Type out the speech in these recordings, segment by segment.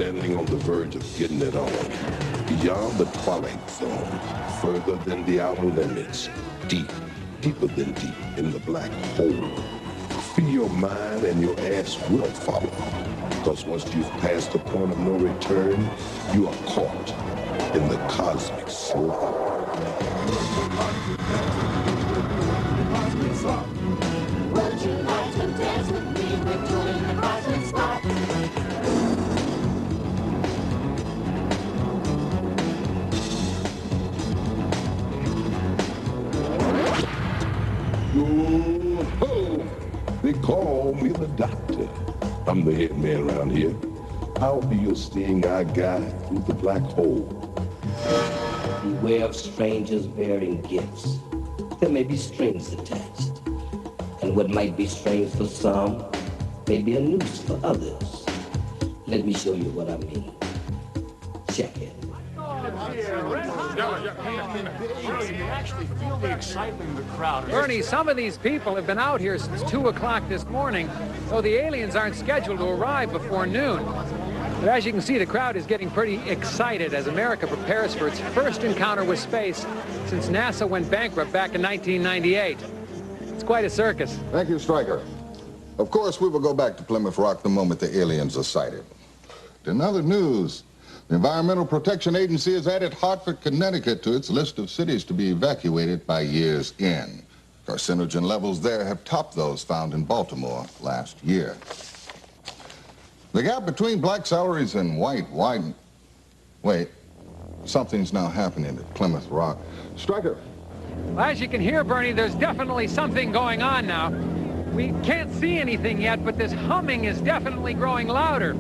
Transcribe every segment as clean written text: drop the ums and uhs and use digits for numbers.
standing on the verge of getting it on. Beyond the twilight zone, further than the outer limits, deeper than deep in the black hole. Free your mind and your ass will follow. Because once you've passed the point of no return, you are caught in the cosmic slop. Would you like to dance with me? We're doing the cosmic slop. Yo-ho! They call me the doctor. I'm the head man around here. I'll be your seeing eye guide through the black hole. Beware of strangers bearing gifts. There may be strings attached. And what might be strange for some may be a noose for others. Let me show you what I mean. Check it. Bernie, some of these people have been out here since 2 o'clock this morning, so the aliens aren't scheduled to arrive before noon. But as you can see, the crowd is getting pretty excited as America prepares for its first encounter with space since NASA went bankrupt back in 1998. It's quite a circus. Thank you, Stryker. Of course, we will go back to Plymouth Rock the moment the aliens are sighted. In other news, the Environmental Protection Agency has added Hartford, Connecticut to its list of cities to be evacuated by year's end. Carcinogen levels there have topped those found in Baltimore last year. The gap between black salaries and white widened. Wait, something's now happening at Plymouth Rock. Stryker. Well, as you can hear, Bernie, there's definitely something going on now. We can't see anything yet, but this humming is definitely growing louder.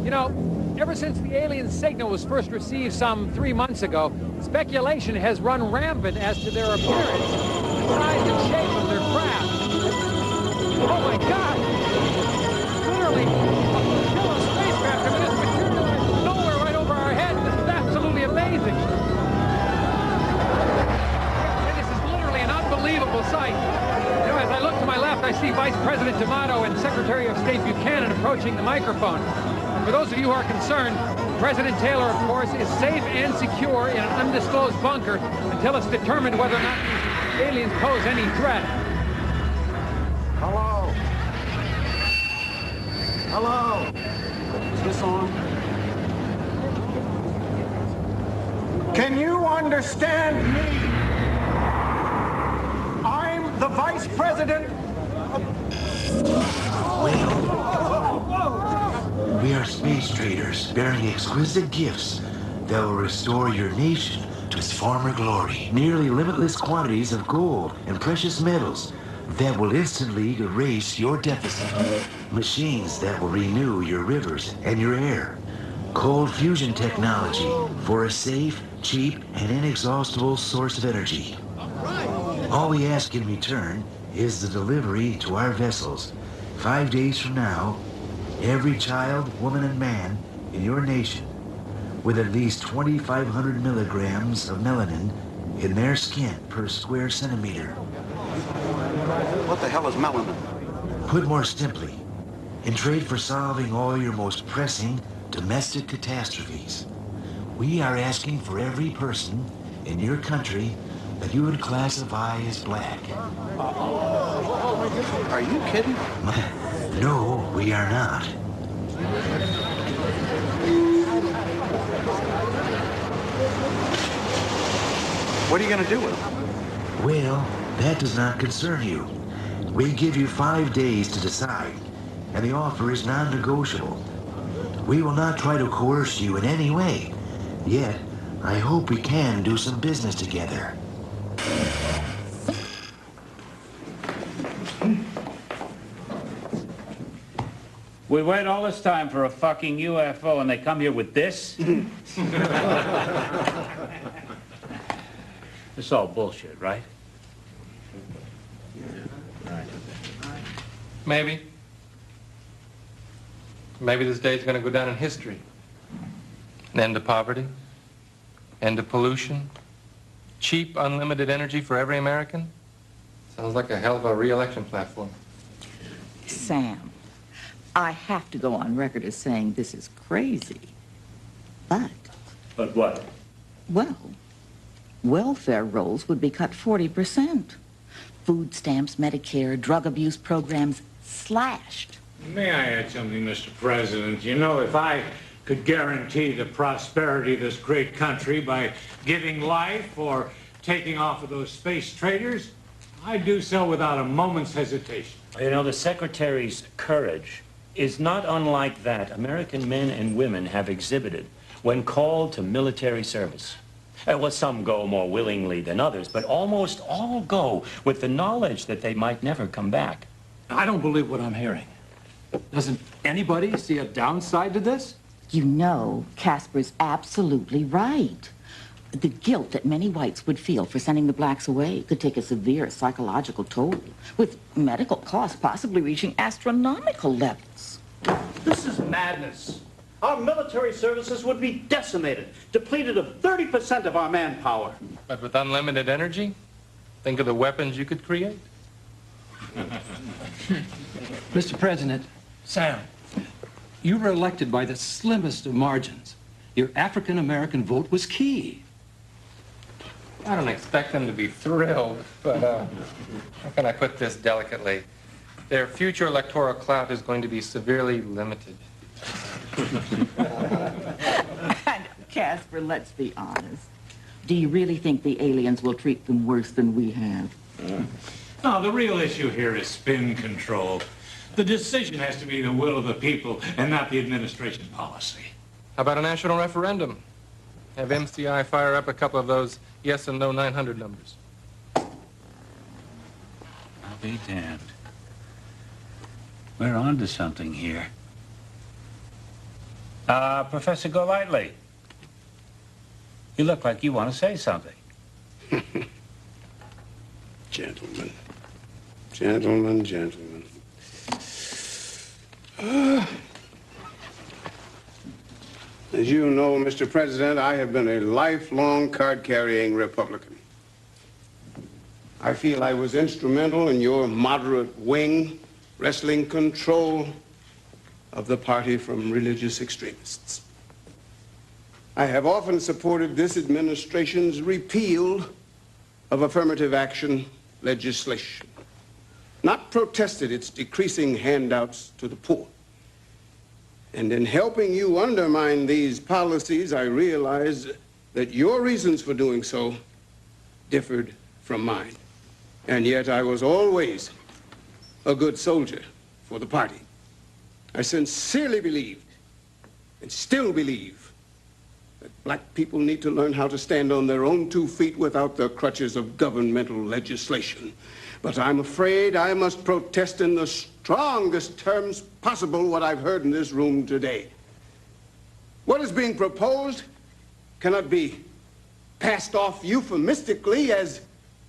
You know, ever since the alien signal was first received some 3 months ago, speculation has run rampant as to their appearance, the size and shape of their craft. Oh my God! Literally, a flotilla of spacecraft have just materialized from nowhere right over our heads. This is absolutely amazing. And this is literally an unbelievable sight. You know, as I look to my left, I see Vice President D'Amato and Secretary of State Buchanan approaching the microphone. For those of you who are concerned, President Taylor, of course, is safe and secure in an undisclosed bunker until it's determined whether or not these aliens pose any threat. Hello? Hello? Is this on? Can you understand me? I'm the Vice President We are space traders bearing exquisite gifts that will restore your nation to its former glory. Nearly limitless quantities of gold and precious metals that will instantly erase your deficit. Machines that will renew your rivers and your air. Cold fusion technology for a safe, cheap, and inexhaustible source of energy. All we ask in return is the delivery to our vessels 5 days from now. Every child, woman, and man in your nation with at least 2,500 milligrams of melanin in their skin per square centimeter. What the hell is melanin? Put more simply, in trade for solving all your most pressing domestic catastrophes, we are asking for every person in your country that you would classify as black. Are you kidding? No, we are not. What are you going to do with them? Well, that does not concern you. We give you 5 days to decide, and the offer is non-negotiable. We will not try to coerce you in any way. Yet, I hope we can do some business together. We wait all this time for a fucking UFO and they come here with this? It's all bullshit, right? Maybe. Maybe this day's going to go down in history. An end to poverty, end to pollution, cheap, unlimited energy for every American. Sounds like a hell of a re-election platform. Sam, I have to go on record as saying this is crazy. But what? well, welfare rolls would be cut 40%. Food stamps, Medicare, drug abuse programs slashed. May I add something, Mr. President? You know, if I could guarantee the prosperity of this great country by giving life or taking off of those space traders, I'd do so without a moment's hesitation. You know, the Secretary's courage is not unlike that American men and women have exhibited when called to military service. Well, some go more willingly than others, but almost all go with the knowledge that they might never come back. I don't believe what I'm hearing. Doesn't anybody see a downside to this? You know, Casper's absolutely right. The guilt that many whites would feel for sending the blacks away could take a severe psychological toll, with medical costs possibly reaching astronomical levels. This is madness. Our military services would be decimated, depleted of 30% of our manpower. But with unlimited energy, think of the weapons you could create. Mr. President, Sam, you were elected by the slimmest of margins. Your African-American vote was key. I don't expect them to be thrilled, but how can I put this delicately? Their future electoral clout is going to be severely limited. And Casper, let's be honest. Do you really think the aliens will treat them worse than we have? No, the real issue here is spin control. The decision has to be the will of the people and not the administration policy. How about a national referendum? Have MCI fire up a couple of those yes and no 900 numbers. I'll be damned. We're on to something here. Professor Golightly, you look like you want to say something. Gentlemen. Gentlemen, gentlemen. As you know, Mr. President, I have been a lifelong card-carrying Republican. I feel I was instrumental in your moderate wing wresting control of the party from religious extremists. I have often supported this administration's repeal of affirmative action legislation, not protested its decreasing handouts to the poor. And in helping you undermine these policies, I realized that your reasons for doing so differed from mine. And yet I was always a good soldier for the party. I sincerely believed, and still believe, that black people need to learn how to stand on their own 2 feet without the crutches of governmental legislation. But I'm afraid I must protest in the strongest terms possible what I've heard in this room today. What is being proposed cannot be passed off euphemistically as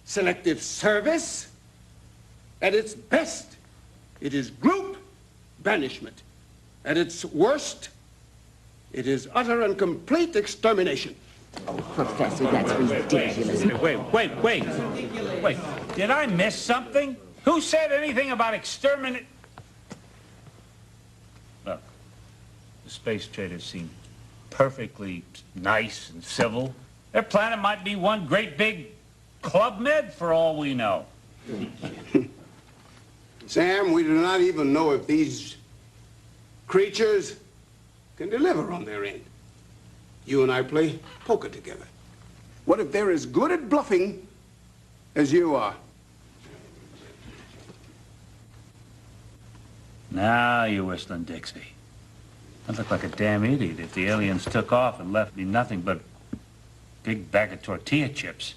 selective service. At its best, it is group banishment. At its worst, it is utter and complete extermination. Oh, Professor, that's ridiculous. Wait. Did I miss something? Who said anything about exterminate? Look, the space traders seem perfectly nice and civil. Their planet might be one great big Club Med for all we know. Sam, we do not even know if these creatures can deliver on their end. You and I play poker together. What if they're as good at bluffing as you are? Now you're whistling Dixie. I look like a damn idiot if the aliens took off and left me nothing but a big bag of tortilla chips.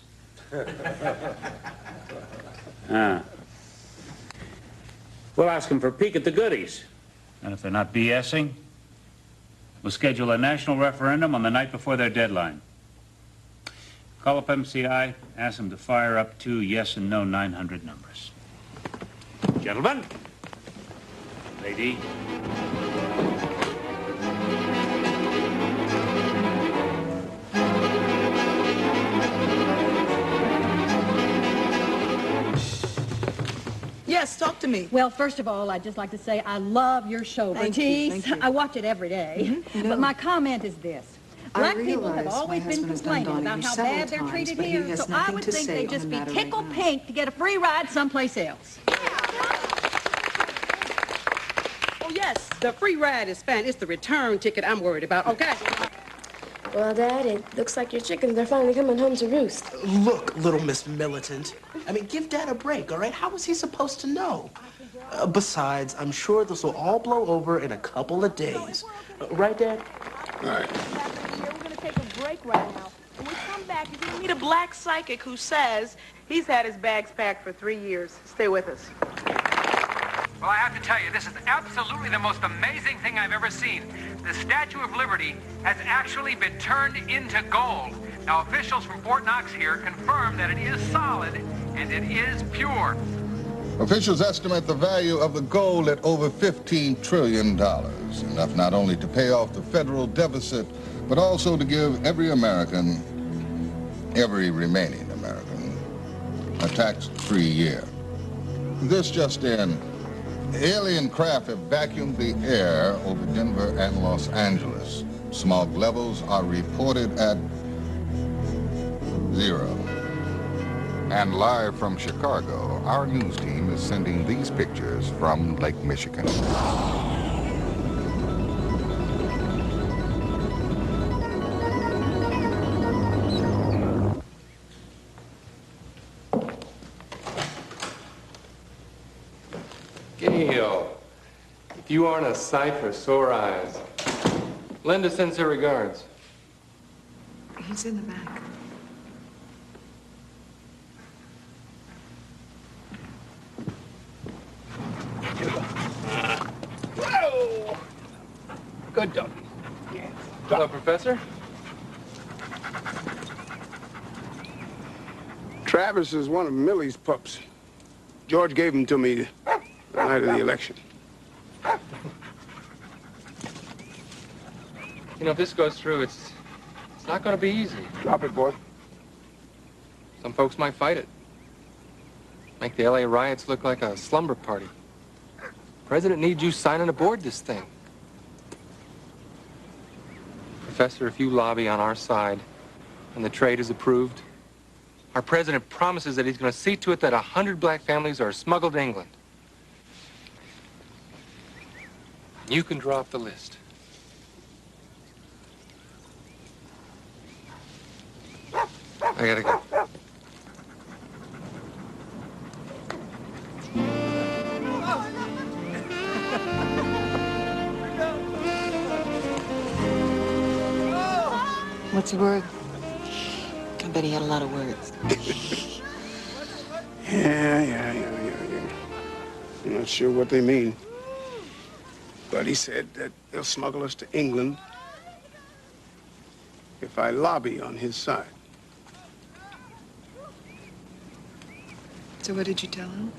We'll ask them for a peek at the goodies. And if they're not BSing, we'll schedule a national referendum on the night before their deadline. Call up MCI, ask them to fire up 2 yes and no 900 numbers. Gentlemen, lady. Yes, talk to me. Well, first of all, I'd just like to say I love your show, Thank you, Bertice. thank you. I watch it every day. But my comment is this. Black people have always been complaining about how bad they're treated here, so I would think they'd just be tickled pink to get a free ride someplace else. Oh, yes, the free ride is fine. It's the return ticket I'm worried about, okay? Well, Dad, it looks like your chickens are finally coming home to roost. Look, little Miss Militant. I mean, give Dad a break, all right? How was he supposed to know? Besides, I'm sure this will all blow over in a couple of days. Right, Dad? All right. We're going to take a break right now. When we come back, you're going to meet a black psychic who says he's had his bags packed for 3 years. Stay with us. Well, I have to tell you, this is absolutely the most amazing thing I've ever seen. The Statue of Liberty has actually been turned into gold. Now, officials from Fort Knox here confirm that it is solid and it is pure. Officials estimate the value of the gold at over $15 trillion, enough not only to pay off the federal deficit, but also to give every American, every remaining American, a tax-free year. This just in, alien craft have vacuumed the air over Denver and Los Angeles. Smog levels are reported at 0. And live from Chicago, our news team is sending these pictures from Lake Michigan. Gail, if you aren't a sight for sore eyes, Linda sends her regards. He's in the back. Whoa! Good dog. Yeah. Hello, Professor. Travis is one of Millie's pups. George gave him to me the night of the election. You know, if this goes through, it's not going to be easy. Drop it, boy. Some folks might fight it. Make the LA riots look like a slumber party. President needs you signing aboard this thing. Professor, if you lobby on our side and the trade is approved, our president promises that he's going to see to it that 100 black families are smuggled to England. You can draw up the list. I gotta go. What's the word? I bet he had a lot of words. Yeah. I'm not sure what they mean. But he said that they'll smuggle us to England if I lobby on his side. So what did you tell him?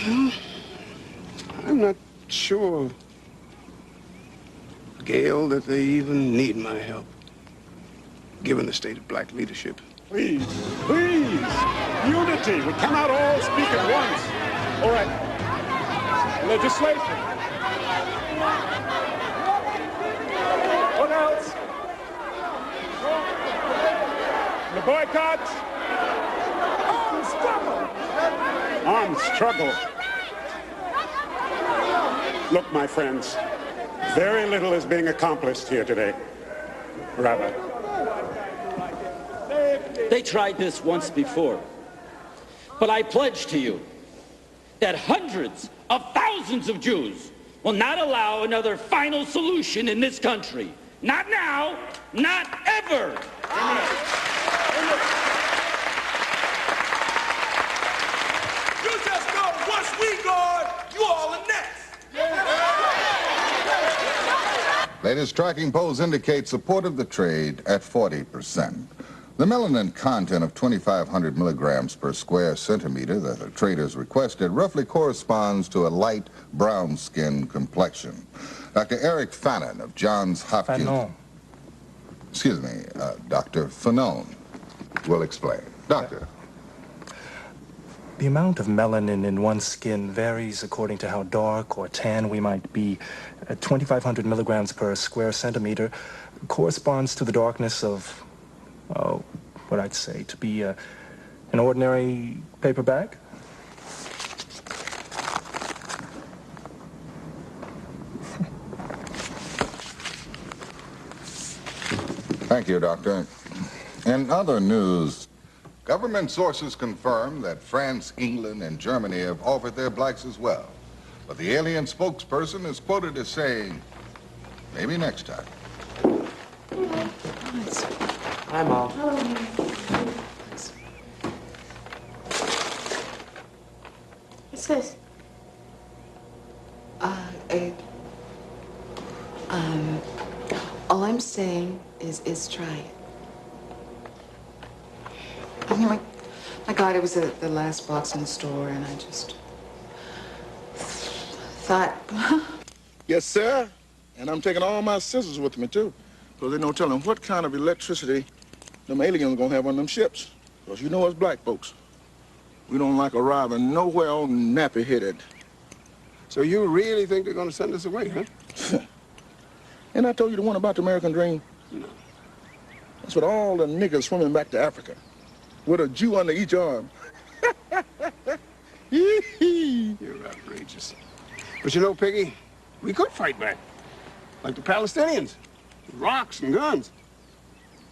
Well, I'm not sure, Gail, that they even need my help, given the state of black leadership. Please, unity. We cannot all speak at once. All right, legislation. What else? The boycott. Armed struggle. Look, my friends, very little is being accomplished here today. Rabbi. They tried this once before, but I pledge to you that hundreds of thousands of Jews will not allow another final solution in this country. Not now, not ever. You just know once we guard, you all are next. Latest tracking polls indicate support of the trade at 40%. The melanin content of 2,500 milligrams per square centimeter that the traders requested roughly corresponds to a light brown skin complexion. Dr. Eric Fannin of Johns Hopkins... Fanon. Excuse me, Dr. Fanon will explain. Doctor. The amount of melanin in one's skin varies according to how dark or tan we might be. at 2,500 milligrams per square centimeter corresponds to the darkness of, what I'd say to be an ordinary paper bag. Thank you, Doctor. In other news, government sources confirm that France, England, and Germany have offered their blacks as well. But the alien spokesperson is quoted as saying, maybe next time. Hi, Mom. What's this? All I'm saying is try it. I mean, my God, it was the last box in the store, and I just thought. Yes, sir. And I'm taking all my scissors with me, too. Because there's no telling what kind of electricity them aliens are going to have on them ships. Because you know us black folks, we don't like arriving nowhere all nappy-headed. So you really think they're going to send us away, huh? And I told you the one about the American dream? No. That's what all the niggas swimming back to Africa with a Jew under each arm. You're outrageous. But you know, Piggy, we could fight back. Like the Palestinians. With rocks and guns.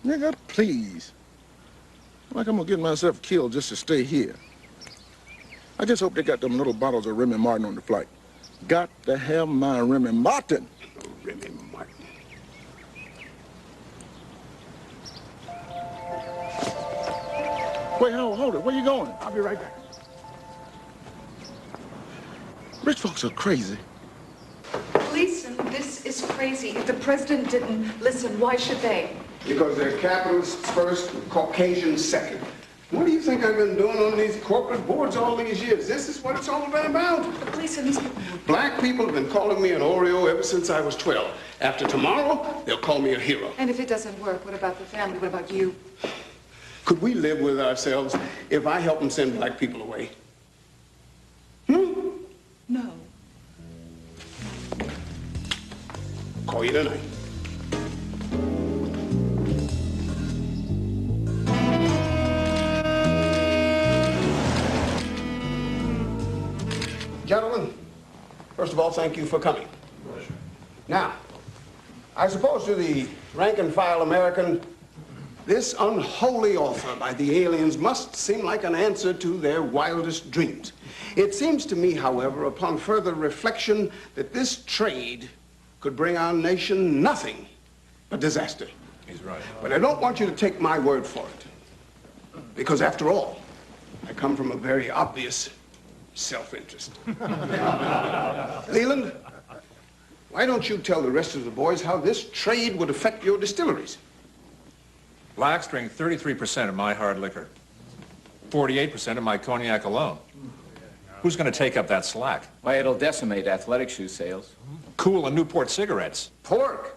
Nigga, please. Like I'm gonna get myself killed just to stay here. I just hope they got them little bottles of Remy Martin on the flight. Got to have my Remy Martin. Oh, Remy Martin. Wait, hold it. Where you going? I'll be right back. Rich folks are crazy. Listen, this is crazy. If the president didn't listen, why should they? Because they're capitalists first, Caucasians second. What do you think I've been doing on these corporate boards all these years? This is what it's all been about. The police and these people. Black people have been calling me an Oreo ever since I was 12. After tomorrow, they'll call me a hero. And if it doesn't work, what about the family? What about you? Could we live with ourselves if I help them send black people away? No. Call you tonight. Gentlemen, first of all, thank you for coming. Now, I suppose to the rank-and-file American, this unholy offer by the aliens must seem like an answer to their wildest dreams. It seems to me, however, upon further reflection, that this trade could bring our nation nothing but disaster. He's right. But I don't want you to take my word for it. Because after all, I come from a very obvious self-interest. Leland, why don't you tell the rest of the boys how this trade would affect your distilleries? Blacks drink 33% of my hard liquor, 48% of my cognac alone. Who's going to take up that slack? Why, it'll decimate athletic shoe sales. Cool and Newport cigarettes. Pork.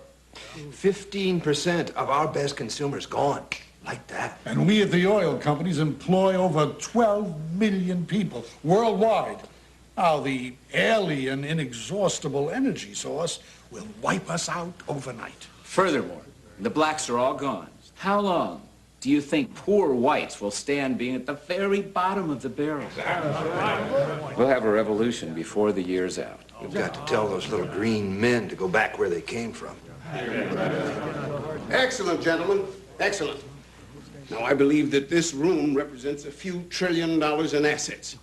15% of our best consumers gone. Like that. And we at the oil companies employ over 12 million people worldwide. Now, the alien inexhaustible energy source will wipe us out overnight. Furthermore, the blacks are all gone. How long do you think poor whites will stand being at the very bottom of the barrel? We'll have a revolution before the year's out. We've got to tell those little green men to go back where they came from. Excellent, gentlemen. Excellent. Now, I believe that this room represents a few $1 trillion in assets.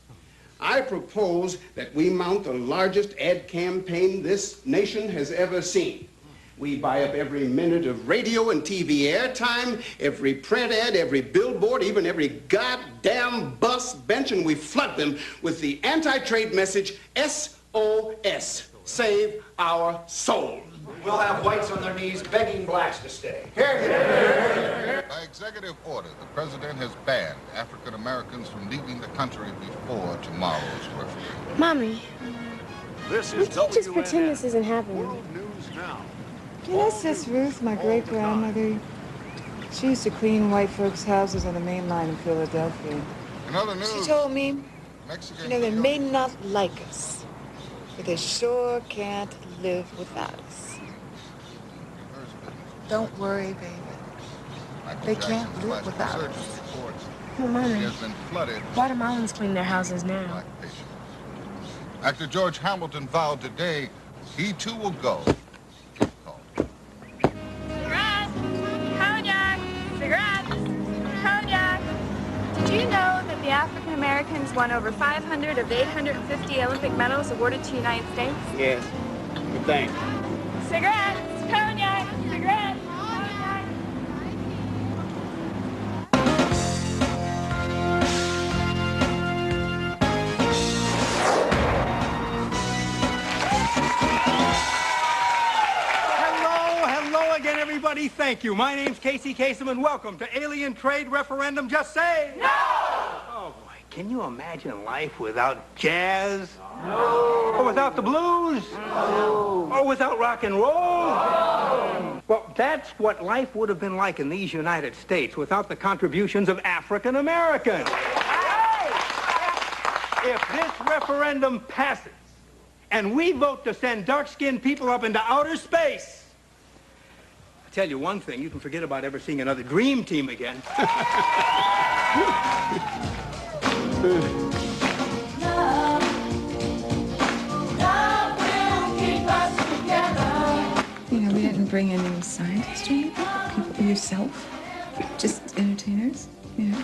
I propose that we mount the largest ad campaign this nation has ever seen. We buy up every minute of radio and TV airtime, every print ad, every billboard, even every goddamn bus bench, and we flood them with the anti-trade message, SOS, save our soul. We'll have whites on their knees begging blacks to stay. By executive order, the president has banned African Americans from leaving the country before tomorrow's referendum. Mommy, This would is you just pretend WNN. this isn't happening? News now. You know, Sis Ruth, my great-grandmother, she used to clean white folks' houses on the main line in Philadelphia. In other news, She told me, Mexican you know, they may not like us, but they sure can't live without us. Don't worry, baby. They can't live without us. Well, Mommy, has been flooded. Guatemalans clean their houses now. Actor George Hamilton vowed today he too will go. Cigarettes! Cognac! Cigarettes! Cognac! Did you know that the African Americans won over 500 of the 850 Olympic medals awarded to the United States? Yes. Good thing. Cigarettes! Cognac! Cigarettes! Cognac! Hello again, everybody. Thank you. My name's Casey Kasem, and welcome to Alien Trade Referendum. Just say no! Oh, boy. Can you imagine life without jazz? No. Or without the blues? No. Or without rock and roll? No. Well, that's what life would have been like in these United States without the contributions of African Americans. If this referendum passes, and we vote to send dark-skinned people up into outer space, tell you one thing, you can forget about ever seeing another dream team again. You know, we didn't bring any scientists or anything. People, yourself, just entertainers. You know.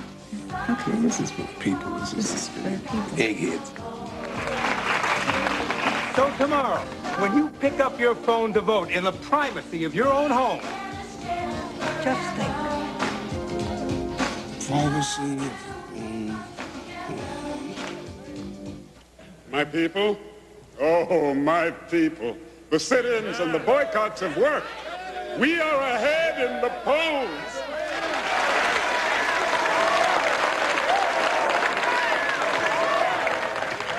Okay. This is for people. This is for people. Eggheads. So tomorrow, when you pick up your phone to vote in the privacy of your own home, just think. Privacy. My people, oh, my people, the sit-ins and the boycotts have worked. We are ahead in the polls.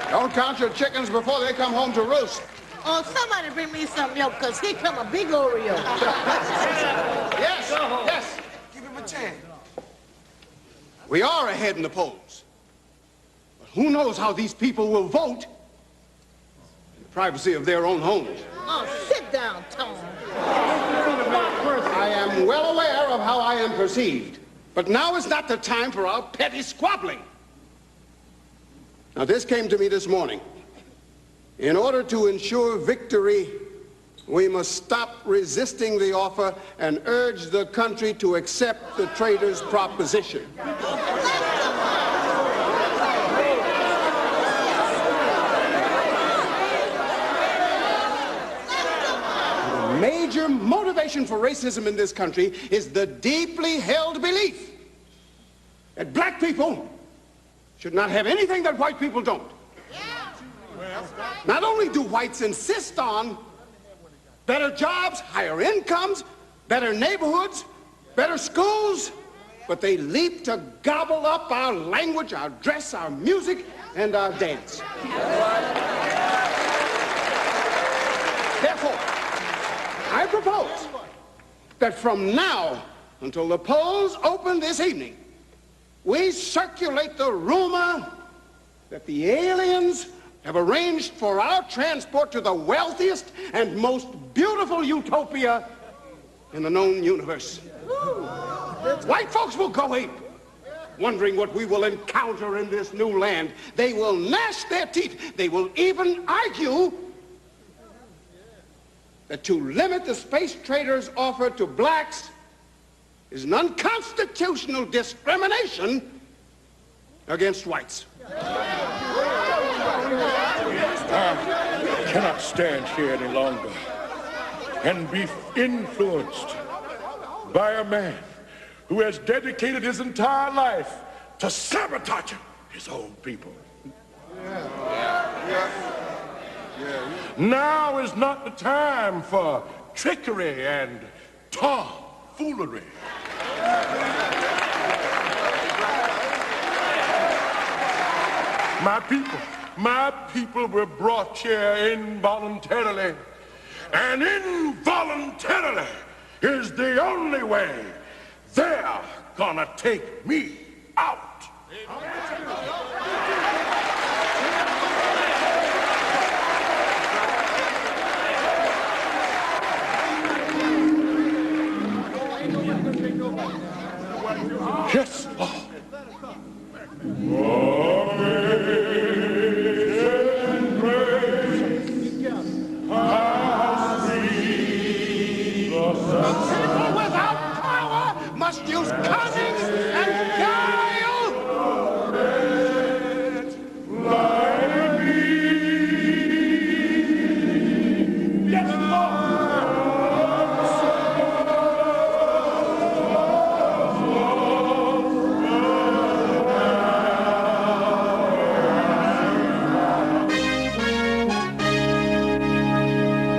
Don't count your chickens before they come home to roost. Oh, somebody bring me some milk, because he come a big Oreo. Yes, yes. Give him a chance. We are ahead in the polls. But who knows how these people will vote in the privacy of their own homes. Oh, sit down, Tom. I am well aware of how I am perceived, but now is not the time for our petty squabbling. Now, this came to me this morning. In order to ensure victory, we must stop resisting the offer and urge the country to accept the traitors' proposition. The major motivation for racism in this country is the deeply held belief that black people should not have anything that white people don't. Not only do whites insist on better jobs, higher incomes, better neighborhoods, better schools, but they leap to gobble up our language, our dress, our music, and our dance. Therefore, I propose that from now until the polls open this evening, we circulate the rumor that the aliens have arranged for our transport to the wealthiest and most beautiful utopia in the known universe. White folks will go ape, wondering what we will encounter in this new land. They will gnash their teeth. They will even argue that to limit the space traders' offer to blacks is an unconstitutional discrimination against whites. I cannot stand here any longer and be influenced by a man who has dedicated his entire life to sabotaging his own people. Now is not the time for trickery and tomfoolery. My people were brought here involuntarily, and involuntarily is the only way they're gonna take me out. Yes, Lord. People without power must use cunning and guile. Yes, Lord.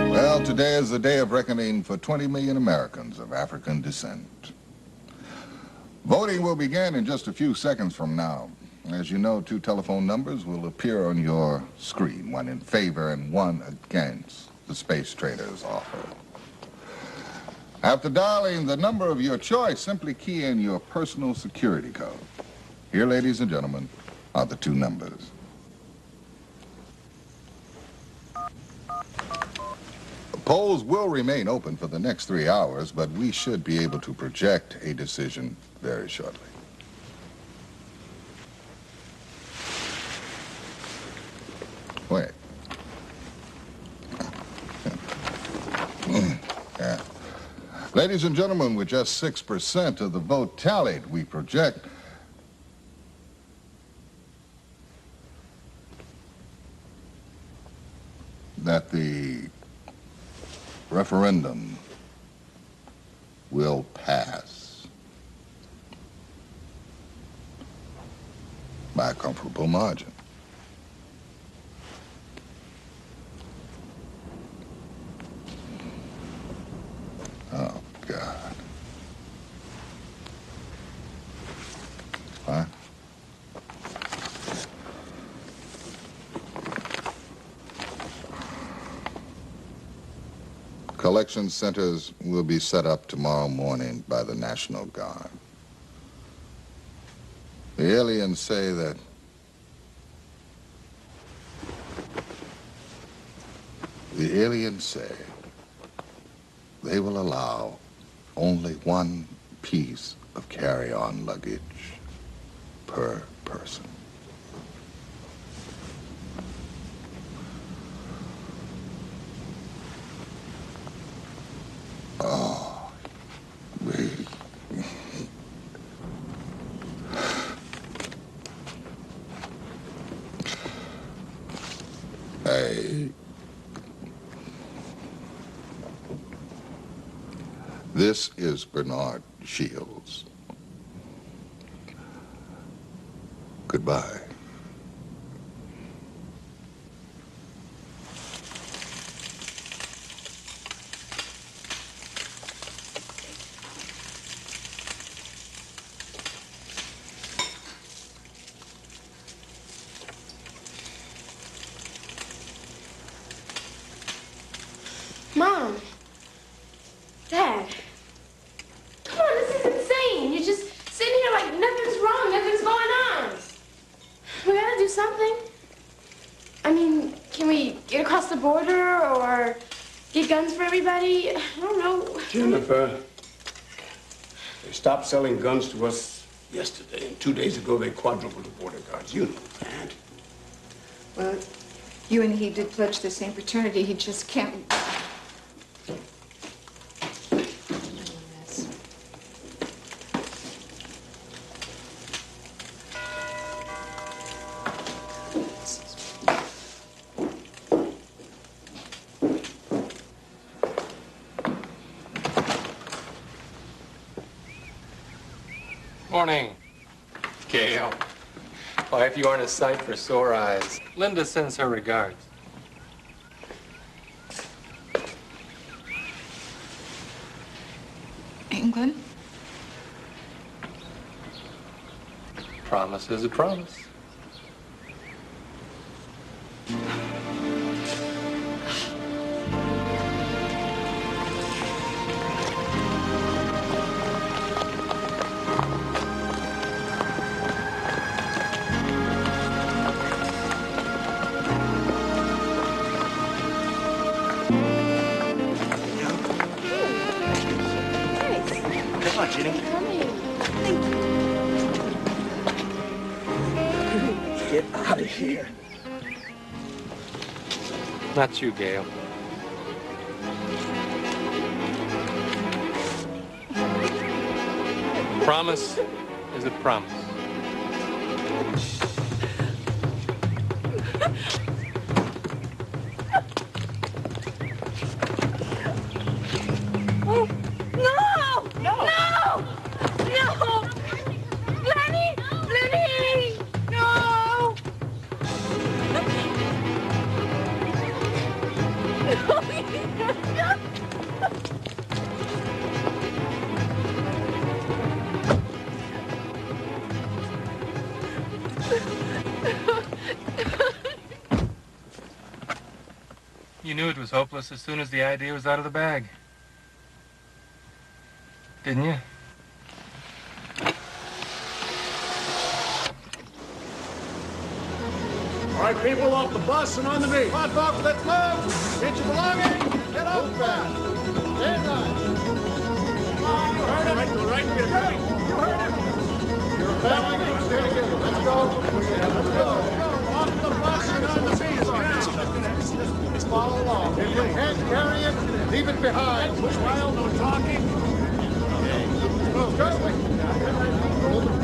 Well, today is the day of reckoning for 20 million Americans of African descent. Voting will begin in just a few seconds from now. As you know, 2 telephone numbers will appear on your screen, one in favor and one against the space trader's offer. After dialing the number of your choice, simply key in your personal security code. Here, ladies and gentlemen, are the 2 numbers. Polls will remain open for the next 3 hours, but we should be able to project a decision very shortly. Wait. Yeah. Ladies and gentlemen, with just 6% of the vote tallied, we project that the referendum will pass by a comfortable margin. Oh, God. Huh? Collection centers will be set up tomorrow morning by the National Guard. The aliens say that they will allow only 1 piece of carry-on luggage per person. Oh, This is Bernard Shields. Goodbye. Mom. Dad. Come on, this is insane. You're just sitting here like nothing's wrong, nothing's going on. We gotta do something. I mean, can we get across the border or get guns for everybody? I don't know. Jennifer, they stopped selling guns to us yesterday, and 2 days ago they quadrupled the border guards. You know that. Well, you and he did pledge the same fraternity. He just can't. Morning, Gail. Wife, you aren't a sight for sore eyes. Linda sends her regards. England? Promise is a promise. Come on, Ginny. Thank you. get out of here. Not you, Gail. Promise is a promise. Oh, no! No! No! No! Lenny! Lenny! No! You knew it was hopeless as soon as the idea was out of the bag. Didn't you? All right, people, off the bus and on the beat. Come on, folks, let's move. Get your belongings. Get off fast. Stand line. You heard him. Right, you heard him. You're a family. Stay together. Let's go. Let's go. Off the bus and on the beat. Now. Just follow along. If you can't carry it, leave it behind. Push wild, no talking. Move, go. Move.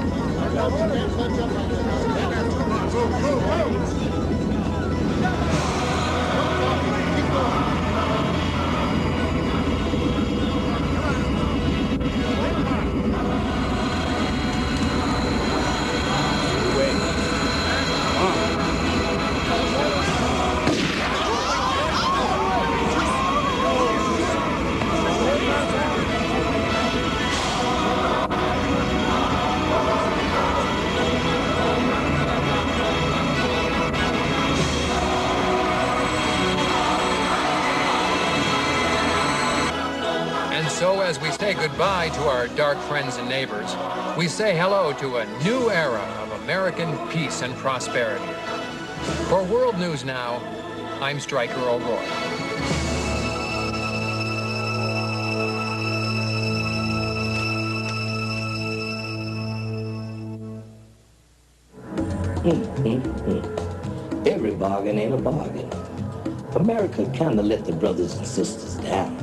So as we say goodbye to our dark friends and neighbors, we say hello to a new era of American peace and prosperity. For World News Now, I'm Stryker O'Rourke. Every bargain ain't a bargain. America kind of let the brothers and sisters down.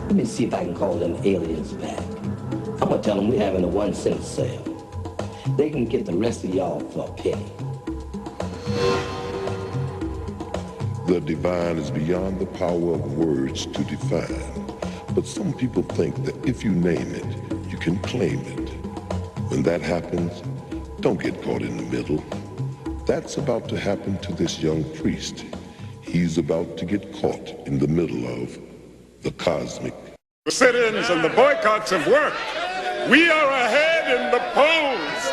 Let me see if I can call them aliens back. I'm gonna tell them we're having a 1-cent sale. They can get the rest of y'all for a penny. The divine is beyond the power of words to define. But some people think that if you name it, you can claim it. When that happens, don't get caught in the middle. That's about to happen to this young priest. He's about to get caught in the middle of the cosmic. The sit-ins and the boycotts have worked. We are ahead in the polls.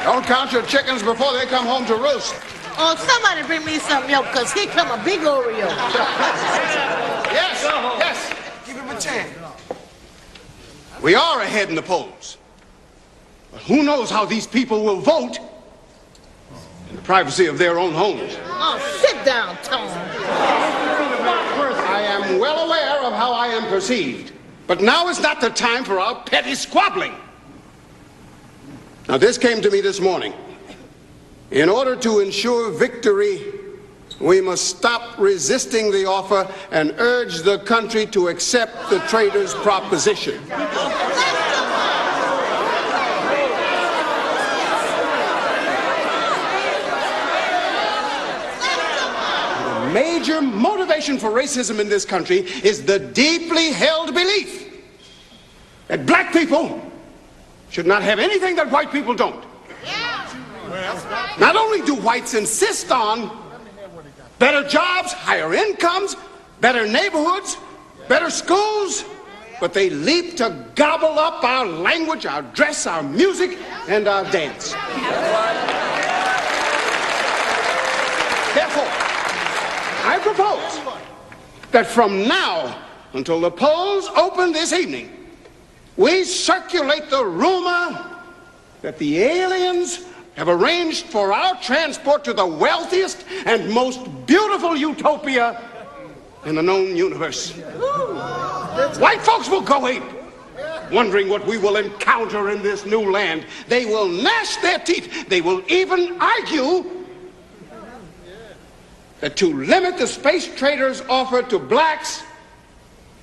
Don't count your chickens before they come home to roost. Oh, somebody bring me some milk, because here come a big Oreo. Yes. Give him a chance. We are ahead in the polls. But who knows how these people will vote in the privacy of their own homes. Oh, sit down, Tom. I am well aware of how I am perceived. But now is not the time for our petty squabbling. Now, this came to me this morning. In order to ensure victory, we must stop resisting the offer and urge the country to accept the trader's proposition. The major motivation for racism in this country is the deeply held belief that black people should not have anything that white people don't. Not only do whites insist on better jobs, higher incomes, better neighborhoods, better schools, but they leap to gobble up our language, our dress, our music, and our dance. Therefore, I propose that from now until the polls open this evening, we circulate the rumor that the aliens have arranged for our transport to the wealthiest and most beautiful utopia in the known universe. White folks will go ape. wondering what we will encounter in this new land. They will gnash their teeth. They will even argue that to limit the space traders' offer to blacks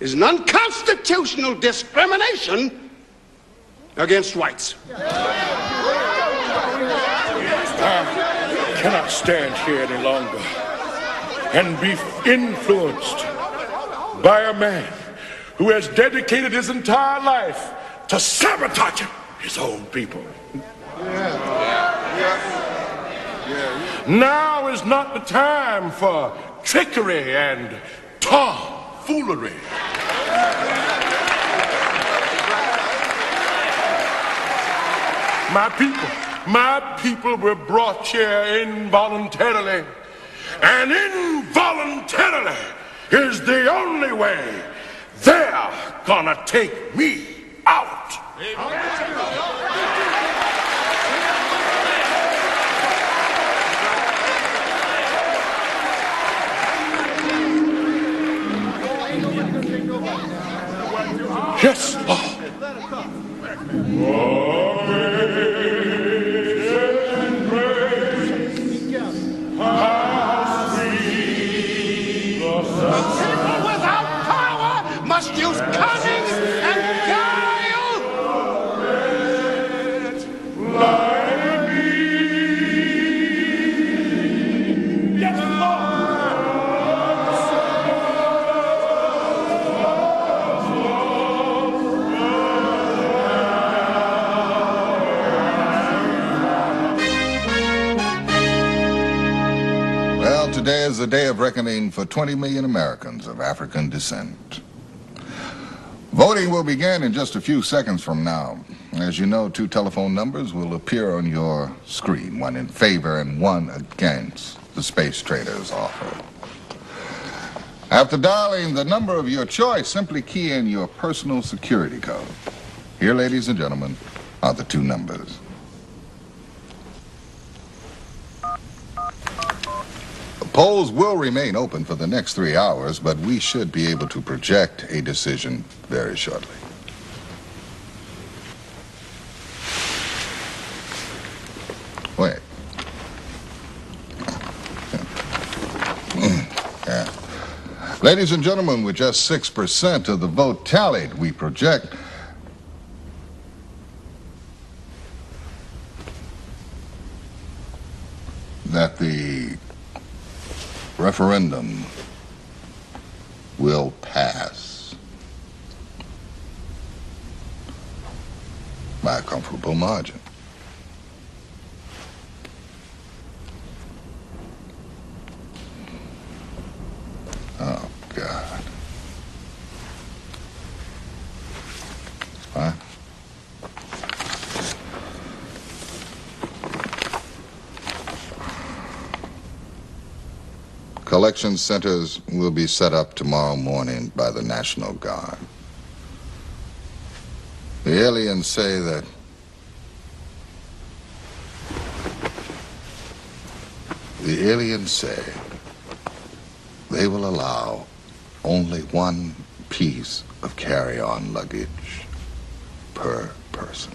is an unconstitutional discrimination against whites. I cannot stand here any longer and be influenced by a man who has dedicated his entire life to sabotaging his own people. Now is not the time for trickery and tomfoolery. My people were brought here involuntarily, and involuntarily is the only way they're gonna take me out. Yes, Lord. People without power must use cunning and guile. Yes, Well, today is the day of reckoning for 20 million Americans of African descent. Voting will begin in just a few seconds from now. As you know, 2 telephone numbers will appear on your screen, one in favor and one against the space traders' offer. After dialing the number of your choice, simply key in your personal security code. Here, ladies and gentlemen, are the 2 numbers. Polls will remain open for the next 3 hours, but we should be able to project a decision very shortly. Wait. Yeah. Ladies and gentlemen, with just 6% of the vote tallied, we project that the referendum will pass by a comfortable margin. Oh, God. What? Collection centers will be set up tomorrow morning by the National Guard. The aliens say that they will allow only 1 piece of carry-on luggage per person.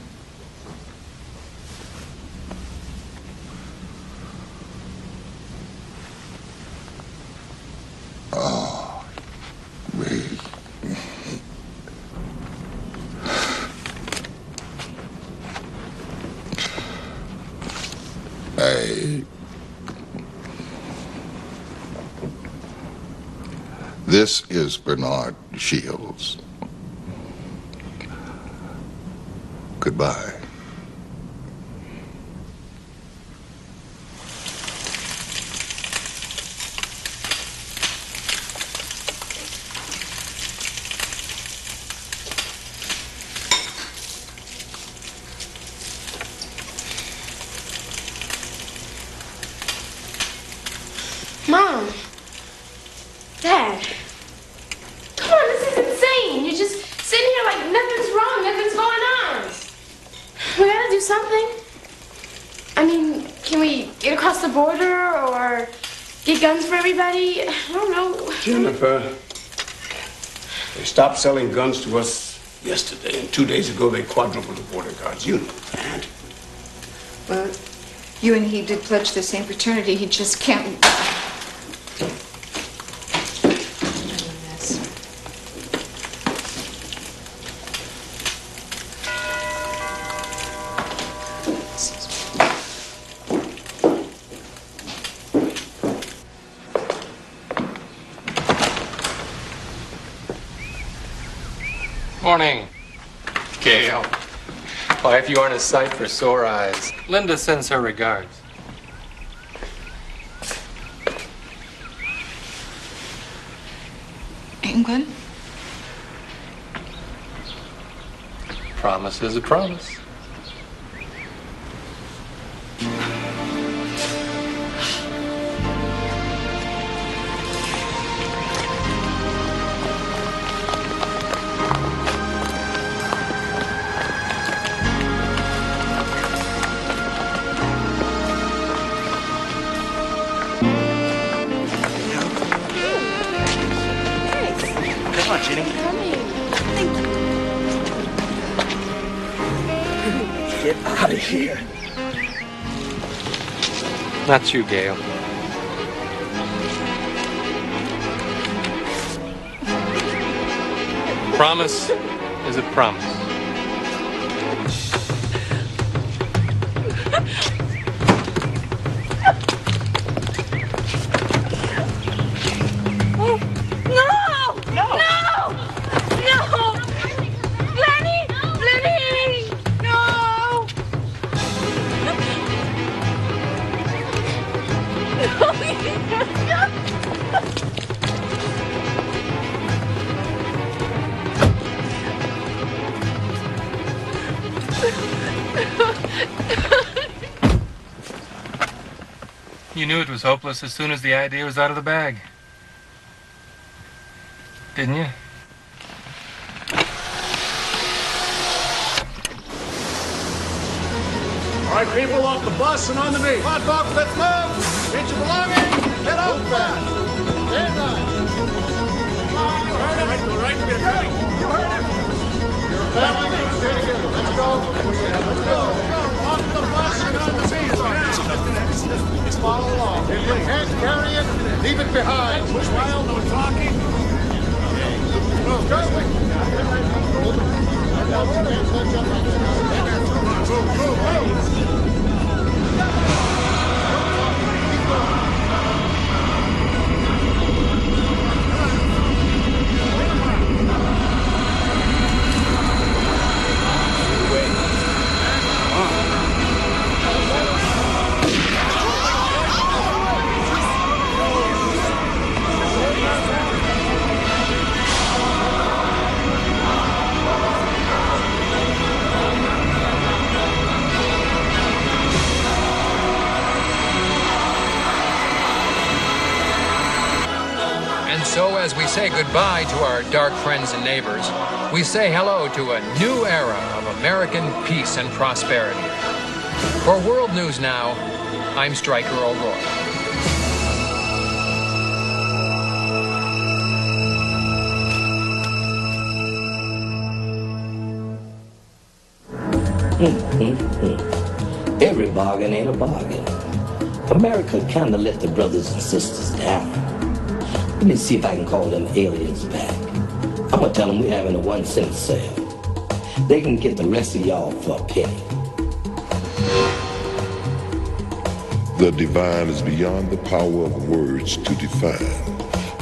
Oh, This is Bernard Shields. Goodbye. Mom. Dad. Come on, this is insane. You're just sitting here like nothing's wrong, nothing's going on. We gotta do something. I mean, can we get across the border or get guns for everybody? I don't know. Jennifer, they stopped selling guns to us yesterday, and 2 days ago they quadrupled the border guards. You know that. Well, you and he did pledge the same fraternity. He just can't... Morning, Gail. Why, if you aren't a sight for sore eyes, Linda sends her regards. England? Promise is a promise. Come on, Jenny. Get out of here. Not you, Gail. Promise is a promise. You knew it was hopeless as soon as the idea was out of the bag. Didn't you? All right, people, off the bus and on the meet. Hot box, let's move. Get your belongings. Get out fast. Stand on. You heard him. Right, you heard him. Your family, stay together. Let's go. Let's go. Off the bus and on the meet. Just follow along. If you can't carry it, leave it behind. Push wild, no talking. Go. So as we say goodbye to our dark friends and neighbors, we say hello to a new era of American peace and prosperity. For World News Now, I'm Stryker O'Rourke. Every bargain ain't a bargain. America kind of let the brothers and sisters down. Let me see if I can call them aliens back. I'm gonna tell them we're having a 1-cent sale. They can get the rest of y'all for a penny. The divine is beyond the power of words to define.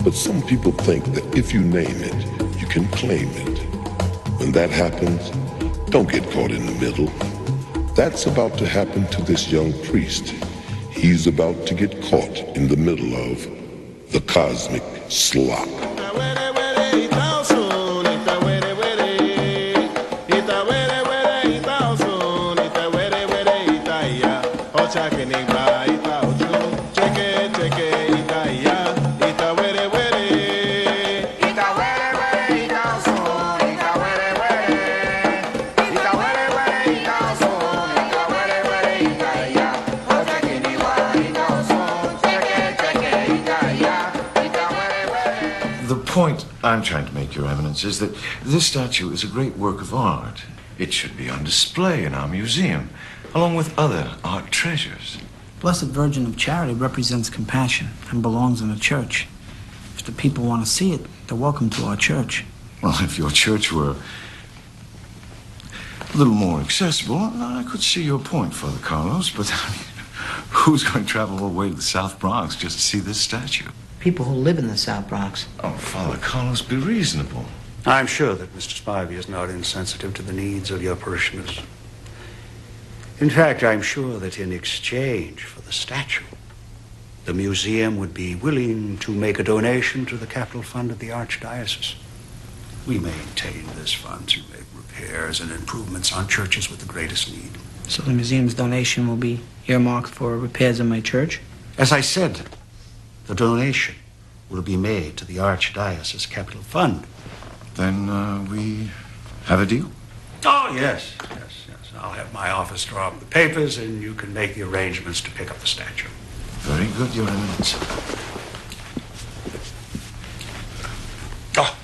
But some people think that if you name it, you can claim it. When that happens, don't get caught in the middle. That's about to happen to this young priest. He's about to get caught in the middle of the cosmic slop. The point I'm trying to make, Your Eminence, is that this statue is a great work of art. It should be on display in our museum, along with other art treasures. Blessed Virgin of Charity represents compassion and belongs in a church. If the people want to see it, they're welcome to our church. Well, if your church were a little more accessible, I could see your point, Father Carlos, but I mean, who's going to travel all the way to the South Bronx just to see this statue? People who live in the South Bronx. Oh, Father Carlos, be reasonable. I'm sure that Mr. Spivey is not insensitive to the needs of your parishioners. In fact, I'm sure that in exchange for the statue, the museum would be willing to make a donation to the capital fund of the Archdiocese. We maintain this fund to make repairs and improvements on churches with the greatest need. So the museum's donation will be earmarked for repairs in my church? As I said, the donation will be made to the Archdiocese capital fund. Then we have a deal? Oh, yes. I'll have my office draw up the papers, and you can make the arrangements to pick up the statue. Very good, Your Eminence. Oh.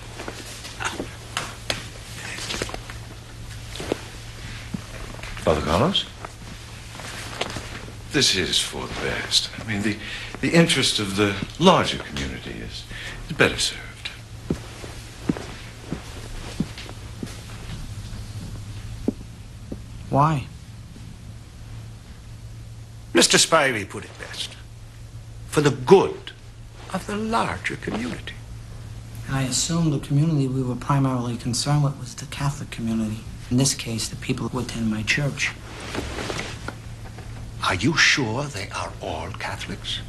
Father Carlos? This is for the best. I mean, the interest of the larger community is better served. Why? Mr. Spivey put it best. For the good of the larger community. And I assume the community we were primarily concerned with was the Catholic community. In this case, the people who attend my church. Are you sure they are all Catholics?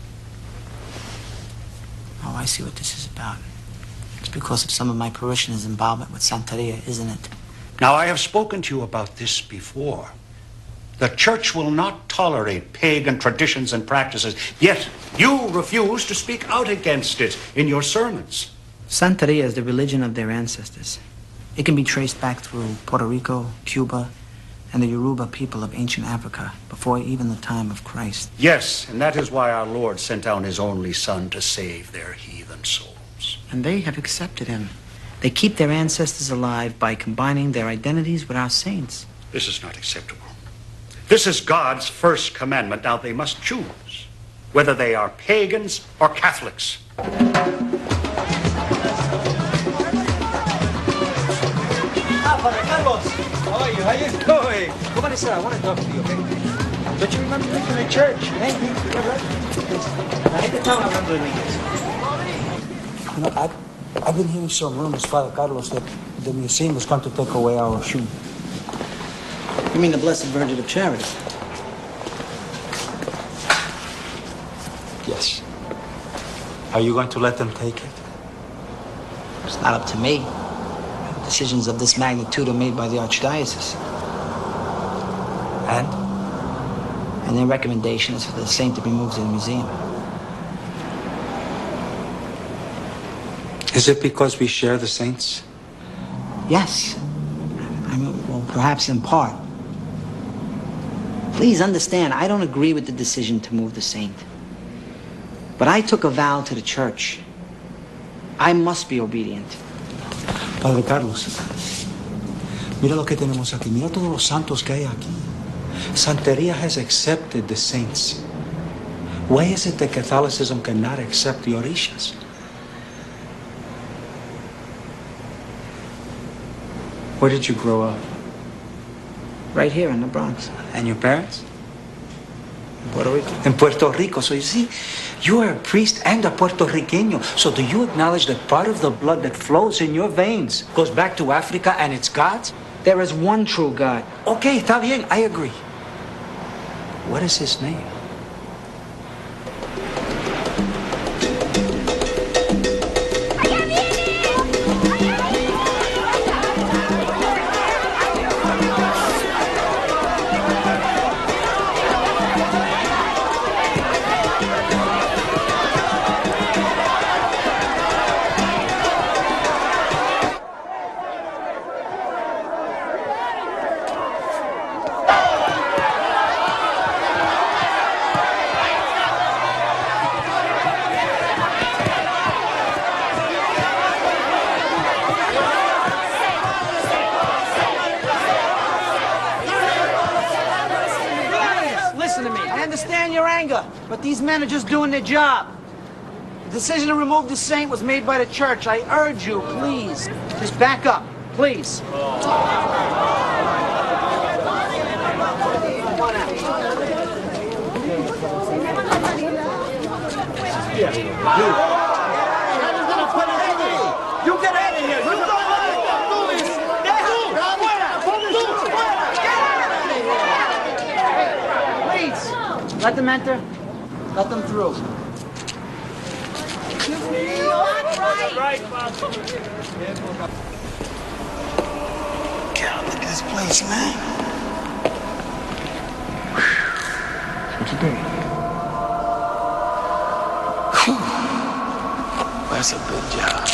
Oh, I see what this is about. It's because of some of my parishioners' involvement with Santeria, isn't it? Now, I have spoken to you about this before. The church will not tolerate pagan traditions and practices, yet you refuse to speak out against it in your sermons. Santeria is the religion of their ancestors. It can be traced back through Puerto Rico, Cuba, and the Yoruba people of ancient Africa before even the time of Christ. Yes, and that is why our Lord sent down his only Son to save their heathen souls. And they have accepted him. They keep their ancestors alive by combining their identities with our saints. This is not acceptable. This is God's first commandment. Now they must choose whether they are pagans or Catholics. Father Carlos, how are you? How you doing? Come on inside. I want to talk to you, okay? Don't you remember me from the church? Hey, you're right. I hate to tell I'm not doing this. You know, I've been hearing some rumors, Father Carlos, that the museum is going to take away our shoe. You mean the Blessed Virgin of Charity? Yes. Are you going to let them take it? It's not up to me. Decisions of this magnitude are made by the Archdiocese. And their recommendation is for the saint to be moved to the museum. Is it because we share the saints? Yes. I mean, well, perhaps in part. Please understand, I don't agree with the decision to move the saint. But I took a vow to the church. I must be obedient. Padre Carlos, mira lo que tenemos aquí. Mira todos los santos que hay aquí. Santeria has accepted the saints. Why is it that Catholicism cannot accept the orishas? Where did you grow up? Right here in the Bronx. And your parents? In Puerto Rico. In Puerto Rico. So you see, you are a priest and a Puerto Riqueño. So do you acknowledge that part of the blood that flows in your veins goes back to Africa and its gods? There is one true God. Okay, está bien, I agree. What is his name? order, but these men are just doing their job. The decision to remove the saint was made by the church. I urge you, please, just back up, please. You get out of here. You don't Please, let them enter. Let them through. God, look at this place, man. What you think? That's a good job.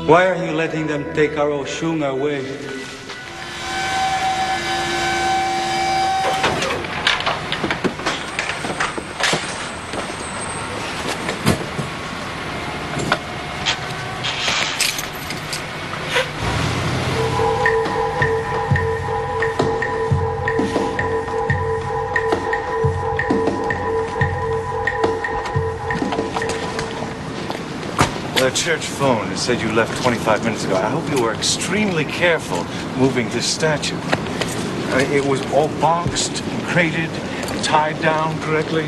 Why are you letting them take our Oshun away? The church phone said you left 25 minutes ago. I hope you were extremely careful moving this statue. It was all boxed, crated, tied down correctly.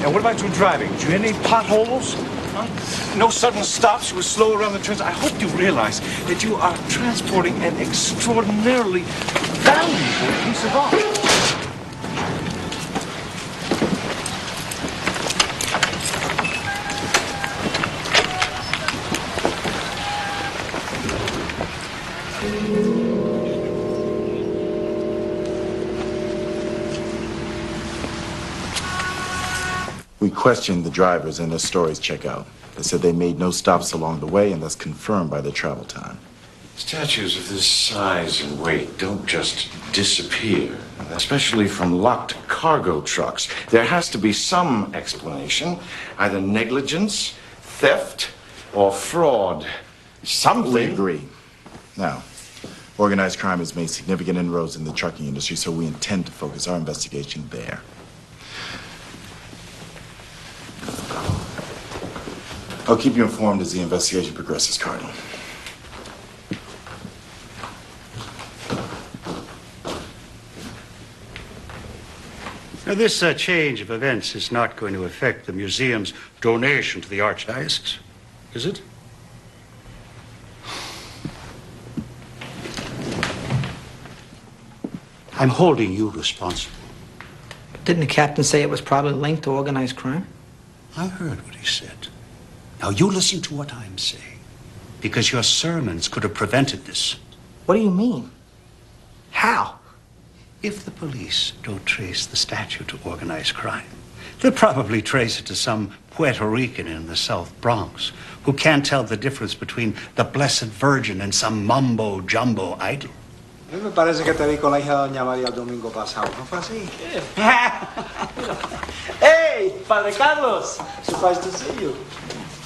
And what about you driving? Did you hit any potholes? Huh? No sudden stops? You were slow around the turns? I hope you realize that you are transporting an extraordinarily valuable piece of art. We questioned the drivers and their stories check out. They said they made no stops along the way and that's confirmed by their travel time. Statues of this size and weight don't just disappear, especially from locked cargo trucks. There has to be some explanation, either negligence, theft, or fraud. Something. We agree. Now, organized crime has made significant inroads in the trucking industry, so we intend to focus our investigation there. I'll keep you informed as the investigation progresses, Cardinal. Now, this change of events is not going to affect the museum's donation to the Archdiocese, is it? I'm holding you responsible. Didn't the captain say it was probably linked to organized crime? I heard what he said. Now, you listen to what I'm saying, because your sermons could have prevented this. What do you mean? How? If the police don't trace the statue to organized crime, they'll probably trace it to some Puerto Rican in the South Bronx who can't tell the difference between the Blessed Virgin and some mumbo-jumbo idol. A mí me parece que te vi con la hija de Doña María el domingo pasado. ¿No fue así? Hey, Padre Carlos! Surprised to see you.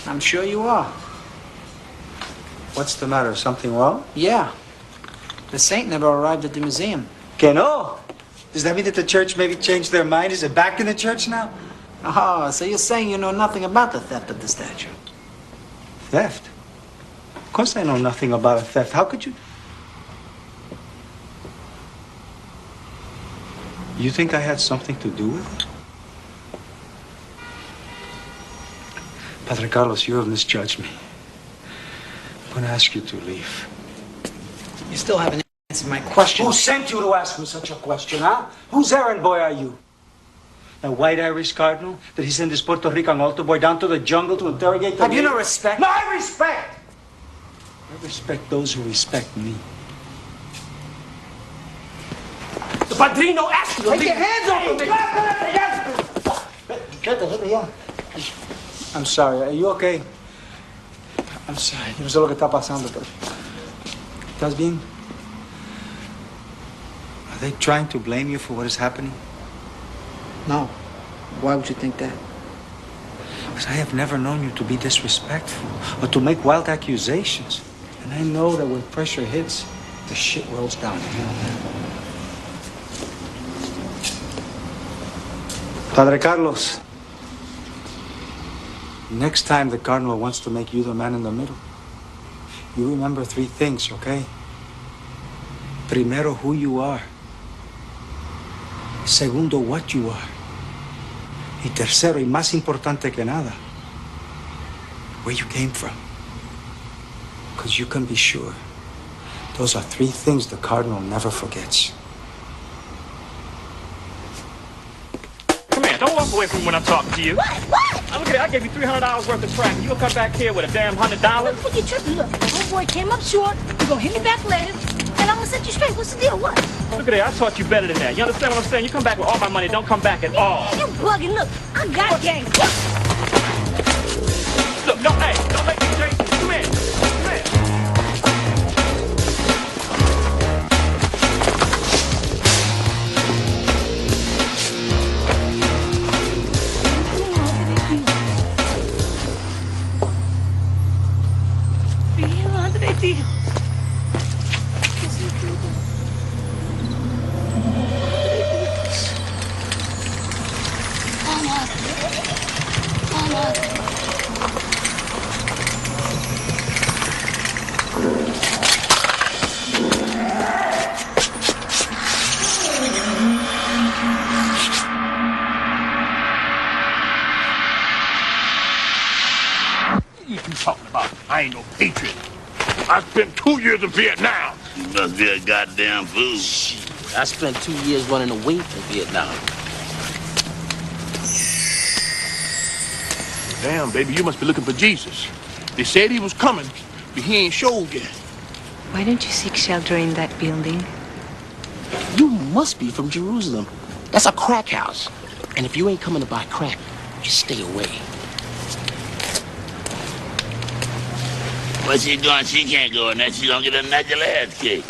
I'm sure you are. What's the matter? Something wrong? Yeah. The saint never arrived at the museum. Que no? Does that mean that the church maybe changed their mind? Is it back in the church now? Oh, so you're saying you know nothing about the theft of the statue? Theft? Of course I know nothing about a theft. How could you? You think I had something to do with it? Padre Carlos, you have misjudged me. I'm going to ask you to leave. You still haven't answered my question. Who sent you to ask me such a question, huh? Whose errand boy are you? A white Irish cardinal that he sent his Puerto Rican altar boy down to the jungle to interrogate the... Have you no respect? No, I respect! I respect those who respect me. The padrino asked you to Take leave. your hands off me! I'm sorry, are you okay? I'm sorry, yo no sé lo que está pasando, pero... ¿Estás bien? Are they trying to blame you for what is happening? No. Why would you think that? Because I have never known you to be disrespectful or to make wild accusations. And I know that when pressure hits, the shit rolls downhill. Padre Carlos, next time the Cardinal wants to make you the man in the middle, you remember 3 things, okay? Primero, who you are. Segundo, what you are. Y tercero, y más importante que nada, where you came from. Because you can be sure, those are 3 things the Cardinal never forgets. Come here, don't walk away from me when I'm talking to you. What? Now, look at it, I gave you $300 worth of crack. You gonna come back here with a damn $100? Look, you tripping. Look, the homeboy came up short. You're gonna hit me back later, and I'm gonna set you straight. What's the deal? What? Look at it, I taught you better than that. You understand what I'm saying? You come back with all my money, don't come back at all. You bugging. Look, I got game. Look, no, hey, don't let me chase you. Come here. Come here. What you talking about? I ain't no patriot. I spent 2 years in Vietnam. You must be a goddamn fool. I spent 2 years running away from Vietnam. Damn, baby, you must be looking for Jesus. They said he was coming, but he ain't showed yet. Why don't you seek shelter in that building? You must be from Jerusalem. That's a crack house. And if you ain't coming to buy crack, just stay away. What's she doing? She can't go in there. She gonna get a natural ass kick.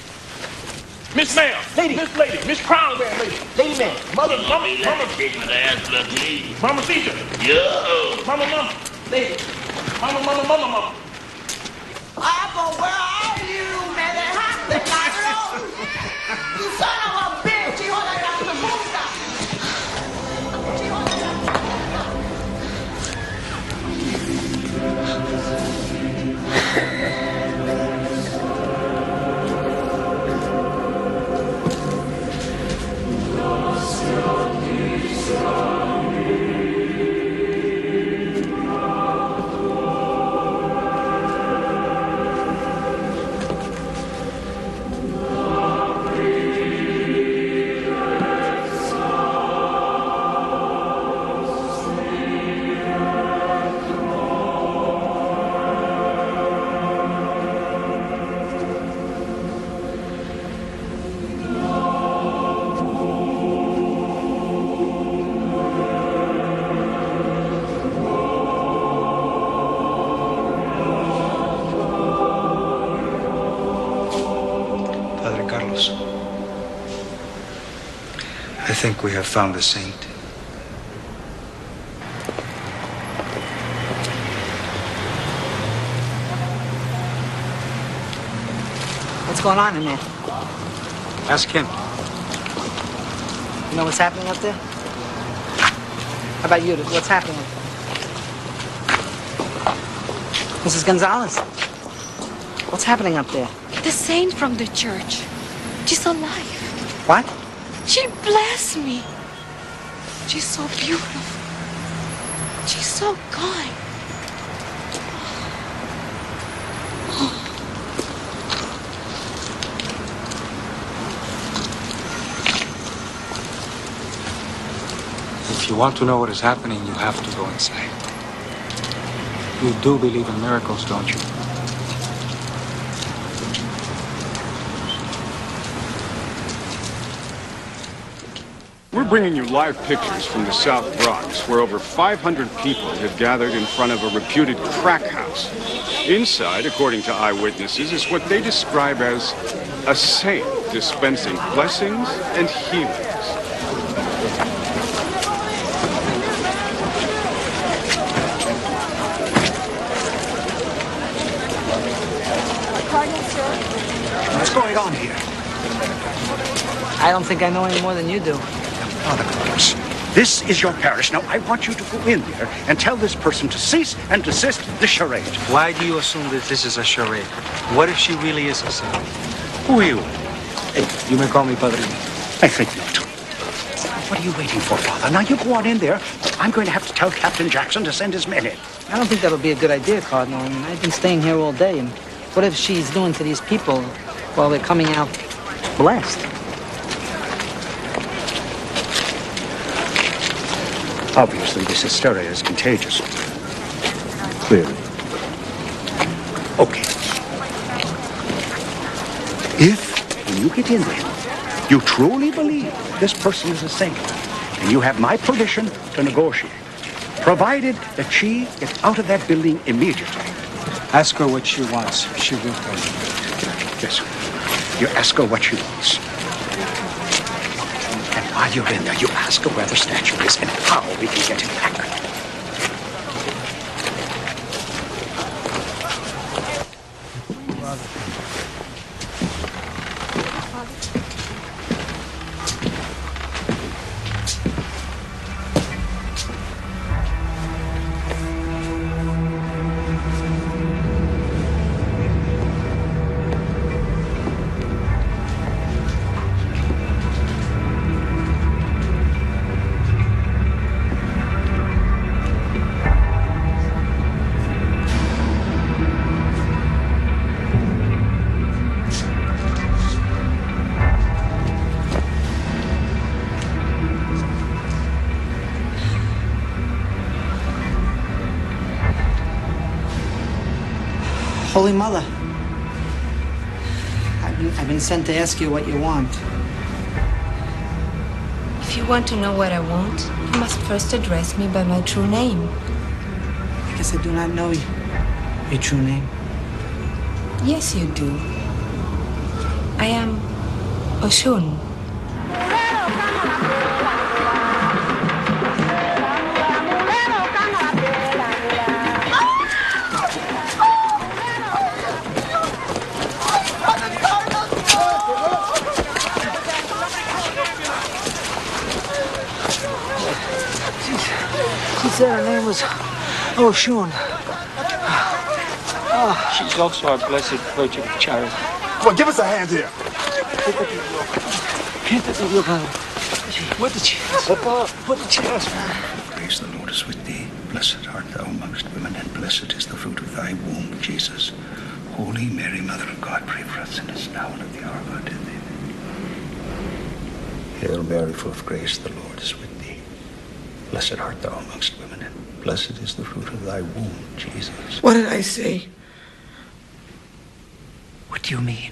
Miss Ma'am, lady, Miss Lady, Miss Crown Wearing Lady, lady man, Mama, Kick with the ass blood, please. Mama Caesar, Yo. Mama, lady, Mama. Apple, where are you, man? That hot thing, you son of a bitch! You want to got the booster! I think we have found the saint. What's going on in there? Ask him. You know what's happening up there? How about you? What's happening? Mrs. Gonzalez, what's happening up there? The saint from the church. She's alive. What? She blessed me. She's so beautiful. She's so kind. If you want to know what is happening, you have to go inside. You do believe in miracles, don't you? We're bringing you live pictures from the South Bronx, where over 500 people have gathered in front of a reputed crack house. Inside, according to eyewitnesses, is what they describe as a saint dispensing blessings and healings. What's going on here? I don't think I know any more than you do. Father Carlos, this is your parish. Now, I want you to go in there and tell this person to cease and desist the charade. Why do you assume that this is a charade? What if she really is a saint? Who are you? Hey, you may call me Padrino. I think not. What are you waiting for, Father? Now, you go on in there. I'm going to have to tell Captain Jackson to send his men in. I don't think that'll be a good idea, Cardinal. I mean, I've been staying here all day, and what if she's doing to these people while they're coming out blessed? Obviously, this hysteria is contagious. Clearly. Okay. If, when you get in there, you truly believe this person is a saint, and you have my permission to negotiate, provided that she gets out of that building immediately. Ask her what she wants. She will tell you. Yes. You ask her what she wants. And while you're in there, you ask her where the statue is and how we can get it back. Holy Mother, I've been sent to ask you what you want. If you want to know what I want, you must first address me by my true name. I guess I do not know your true name. Yes, you do. I am Oshun. She said her name was Oshun. She's also our blessed Virgin of Charity. Come on, give us a hand here. What the chairs? Put the chairs. Praise the Lord is with thee. Blessed art thou amongst women, and blessed is the fruit of thy womb, Jesus. Holy Mary, Mother of God, pray for us sinners now and at the hour of our death. Amen. Hail Mary, full of grace, the Lord is with thee. Blessed art thou amongst women, and blessed is the fruit of thy womb, Jesus. What did I say? What do you mean?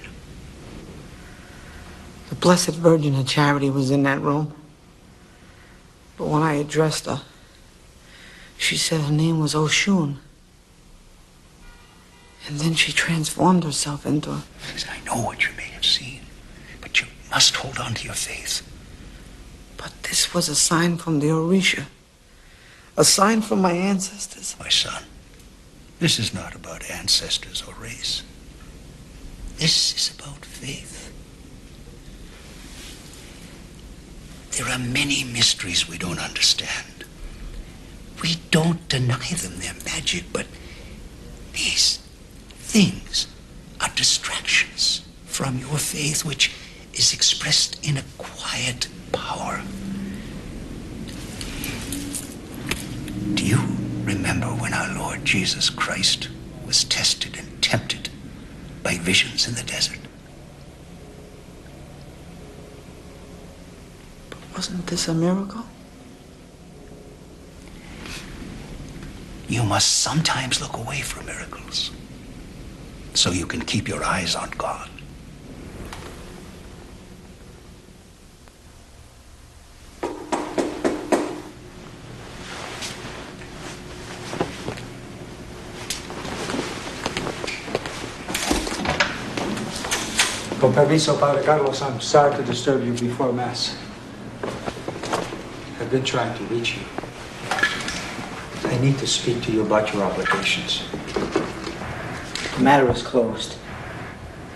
The Blessed Virgin of Charity was in that room. But when I addressed her, she said her name was Oshun. And then she transformed herself into a... I know what you may have seen, but you must hold on to your faith. But this was a sign from the Orisha. A sign from my ancestors. My son, this is not about ancestors or race. This is about faith. There are many mysteries we don't understand. We don't deny them, they're magic, but these things are distractions from your faith, which is expressed in a quiet power. Do you remember when our Lord Jesus Christ was tested and tempted by visions in the desert? But wasn't this a miracle? You must sometimes look away from miracles so you can keep your eyes on God. Con permiso, Padre Carlos, I'm sorry to disturb you before Mass. I've been trying to reach you. I need to speak to you about your obligations. The matter is closed.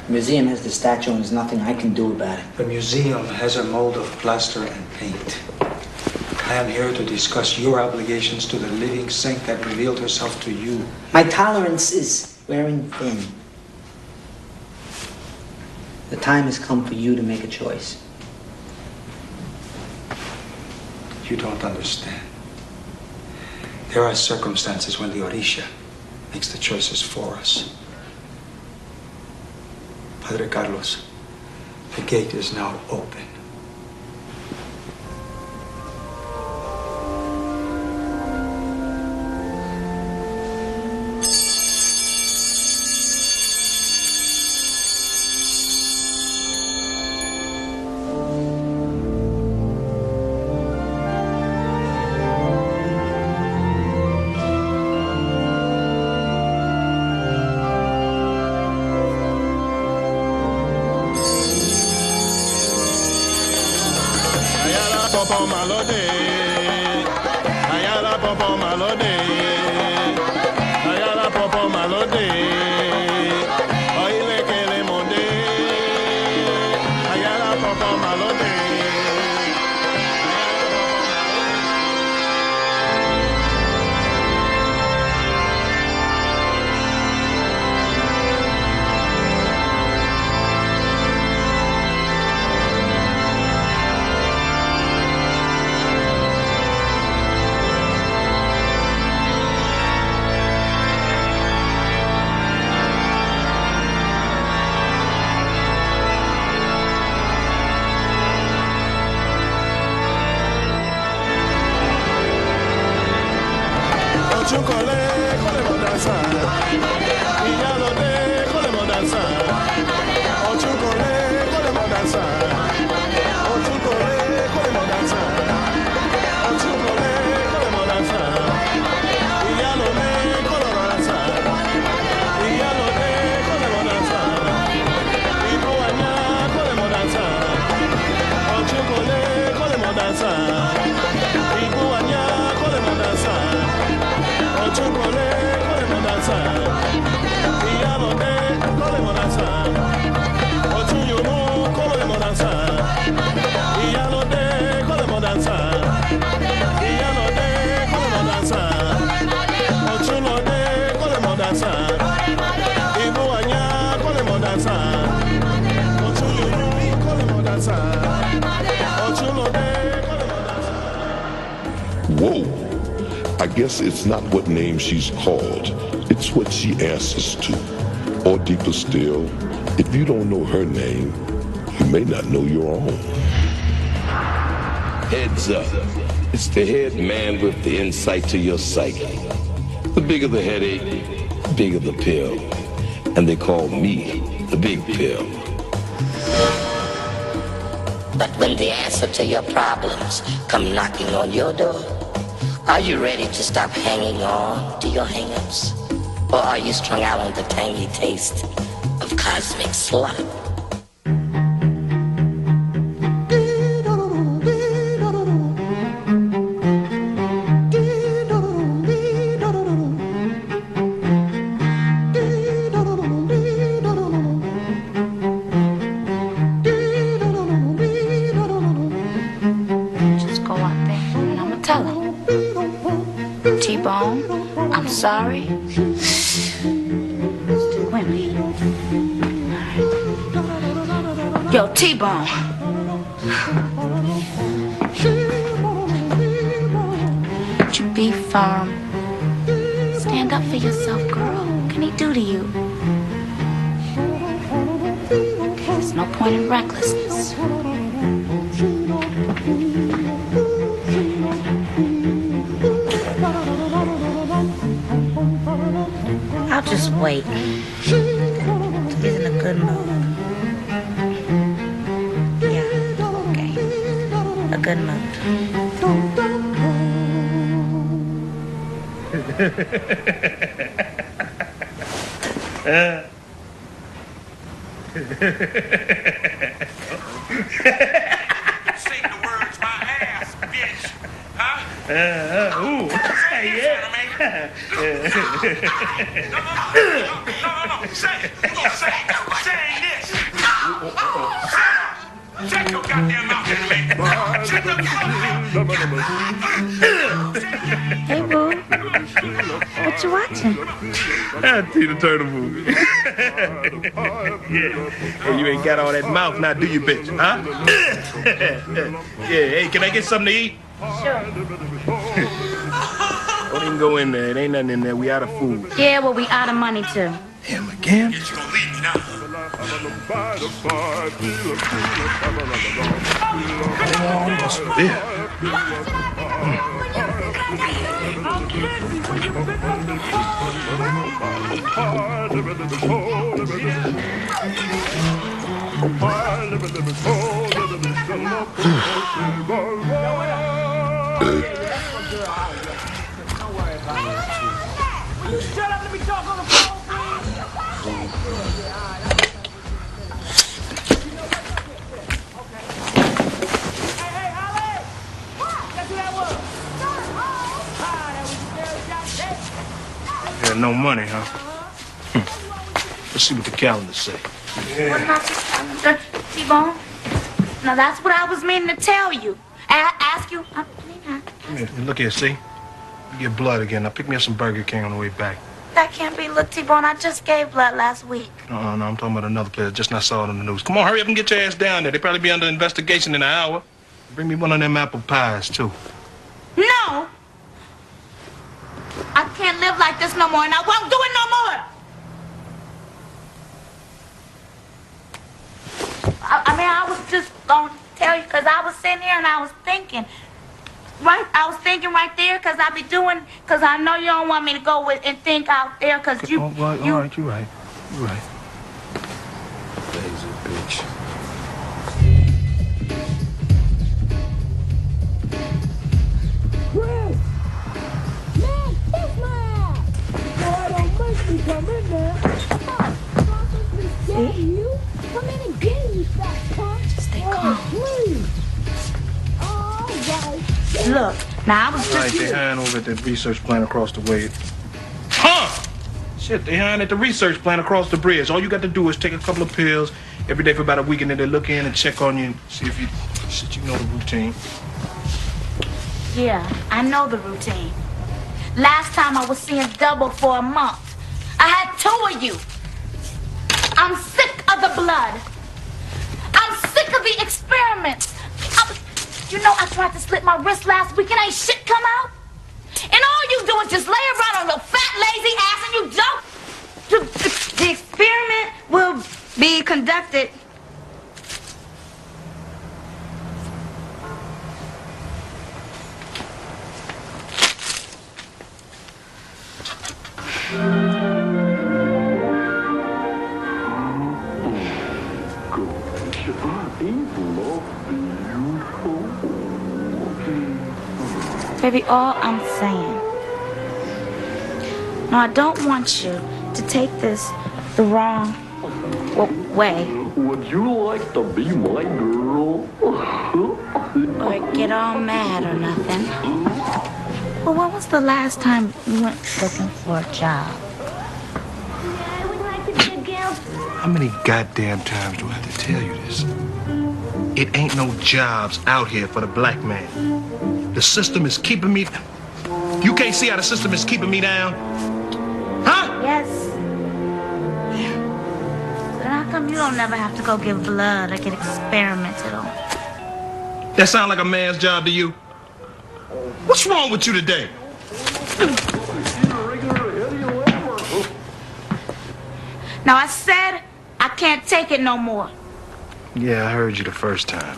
The museum has the statue and there's nothing I can do about it. The museum has a mold of plaster and paint. I am here to discuss your obligations to the living saint that revealed herself to you. My tolerance is wearing thin. The time has come for you to make a choice. You don't understand. There are circumstances when the orisha makes the choices for us. Padre Carlos, the gate is now open. Whoa! I guess it's not what name she's called. It's what she answers to. Or deeper still, if you don't know her name, you may not know your own. Heads up. It's the head man with the insight to your psyche. The bigger the headache, the bigger the pill. And they call me the big pill. But when the answer to your problems come knocking on your door, are you ready to stop hanging on to your hang-ups? Or are you strung out on the tangy taste of cosmic slop? Sorry? Women. Yo, T-Bone. firm. Stand up for yourself, girl. What can he do to you? There's no point in recklessness. I'll just wait. He's in a good mood. Yeah, okay. A good mood. Say the words my ass, bitch. Huh? Ooh. Yeah. No. Say it. Say this. Shut your goddamn mouth, man. Shut your Hey, boo. What you watching? Tina Turner movie. Yeah. Hey, you ain't got all that mouth now, do you, bitch? Huh? Yeah. Hey, can I get something to eat? Sure. Don't even go in there. It ain't nothing in there. We out of food. Yeah, well, we out of money, too. Him again? You gonna leave me now? Shut up, let me talk on the phone, Hey, Holly! Guess who that was? Yeah, no money, huh? Let's see what the calendar say. What about your calendar, T-Bone? Now, that's what I was meaning to tell you. Ask you. Yeah, look here, see? You get blood again. Now pick me up some Burger King on the way back. That can't be. Look, T-Bone, I just gave blood last week. No, I'm talking about another place. Just not saw it on the news. Come on, hurry up and get your ass down there. They probably be under investigation in an hour. Bring me one of them apple pies, too. No! I can't live like this no more, and I won't do it no more! I was just gonna tell you, because I was sitting here and I was thinking. Right? I was thinking right there, because I know you don't want me to go and think out there, because you... All right, you're right. You're right. Lazy bitch. Chris! Man, kiss my ass! Boy, don't make me come in there. See? You? Come in and get me, fat punk. Stay calm. Please. All right. Look, now I was Right, just... they hiring over at the research plant across the way. Huh! Shit, they hiring at the research plant across the bridge. All you got to do is take a couple of pills every day for about a week, and then they look in and check on you and see if you... Shit, you know the routine. Yeah, I know the routine. Last time I was seeing double for a month. I had 2 of you. I'm sick of the blood. I'm sick of the experiments. You know, I tried to slit my wrist last week and ain't shit come out. And all you do is just lay around on your fat, lazy ass and you don't. The experiment will be conducted. Baby, all I'm saying. No, I don't want you to take this the wrong way. Would you like to be my girl? Or get all mad or nothing. Well, when was the last time you went looking for a job? How many goddamn times do I have to tell you this? It ain't no jobs out here for the black man. The system is keeping me... You can't see how the system is keeping me down? Huh? Yes. Then how come you don't never have to go give blood or get experimented on? That sound like a man's job to you? What's wrong with you today? Now I said I can't take it no more. Yeah, I heard you the first time.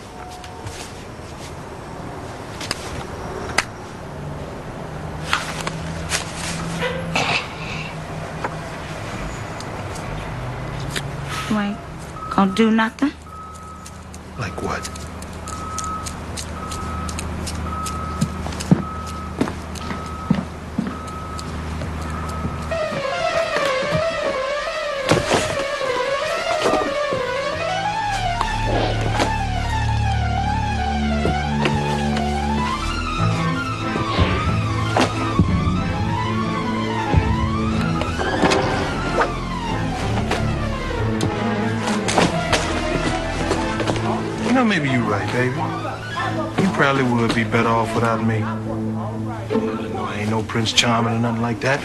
You ain't gonna do nothing? Like what? You know, maybe you're right, baby. You probably would be better off without me. I ain't no Prince Charming or nothing like that.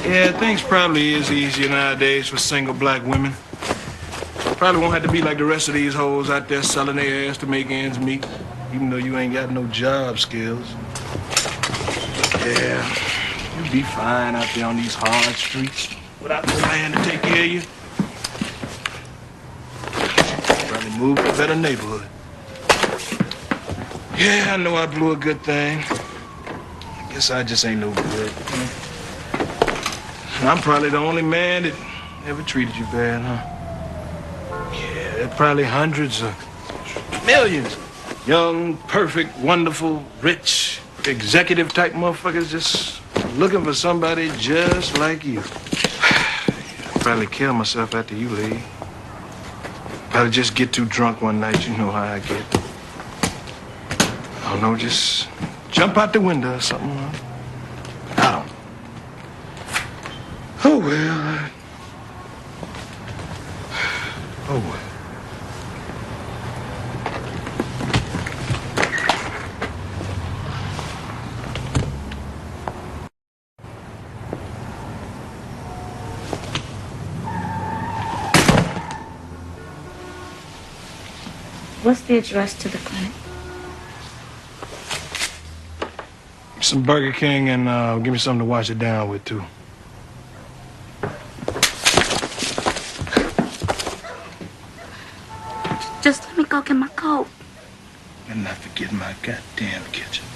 Yeah, things probably is easier nowadays for single black women. Probably won't have to be like the rest of these hoes out there selling their ass to make ends meet, even though you ain't got no job skills. Yeah, you'll be fine out there on these hard streets without no man to take care of you. Probably move to a better neighborhood. Yeah, I know I blew a good thing. I guess I just ain't no good. And I'm probably the only man that ever treated you bad, huh? Yeah, there are probably hundreds of millions. Young, perfect, wonderful, rich, executive type motherfuckers just looking for somebody just like you. I'd probably kill myself after you leave. Probably just get too drunk one night, you know how I get. I don't know, just jump out the window or something. I don't know. Oh, well. Oh, well. What's the address to the clinic? Some Burger King and give me something to wash it down with, too. Just let me go get my coat. And not forget my goddamn kitchen.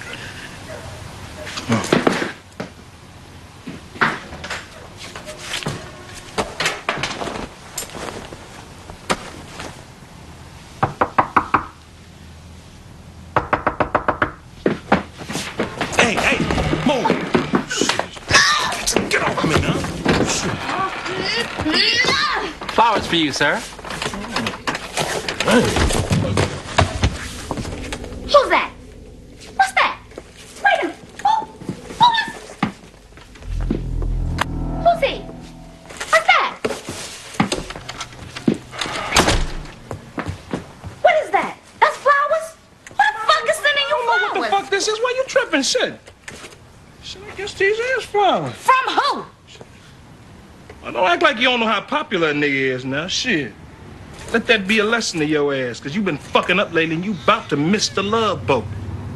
Hey, move! Get off me now. Flowers for you, sir. Who's that? What's that? Wait a minute. Who's he? What's that? What is that? That's flowers? What the fuck is sending you flowers? What the fuck this is? Why you tripping, shit? Shit, I guess these is flowers. From who? Well, don't act like you don't know how popular a nigga is now. Shit. Let that be a lesson to your ass, because you've been fucking up lately and you about to miss the love boat.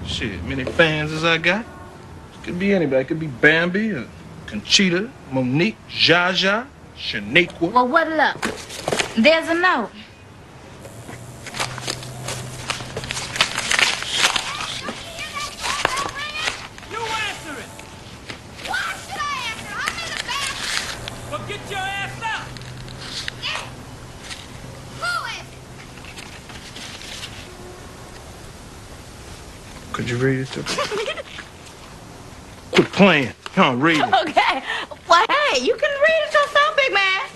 Shit, many fans as I got. It could be anybody. It could be Bambi, or Conchita, Monique, Jaja, Shaniqua. Well, what luck? There's a note. You answer it. Why should I answer? I'm in the bathroom. Well, get your ass up. Who is it? Could you read it to me? Quit playing. Come on, read it. Okay. Well, hey, you can read it yourself, big man.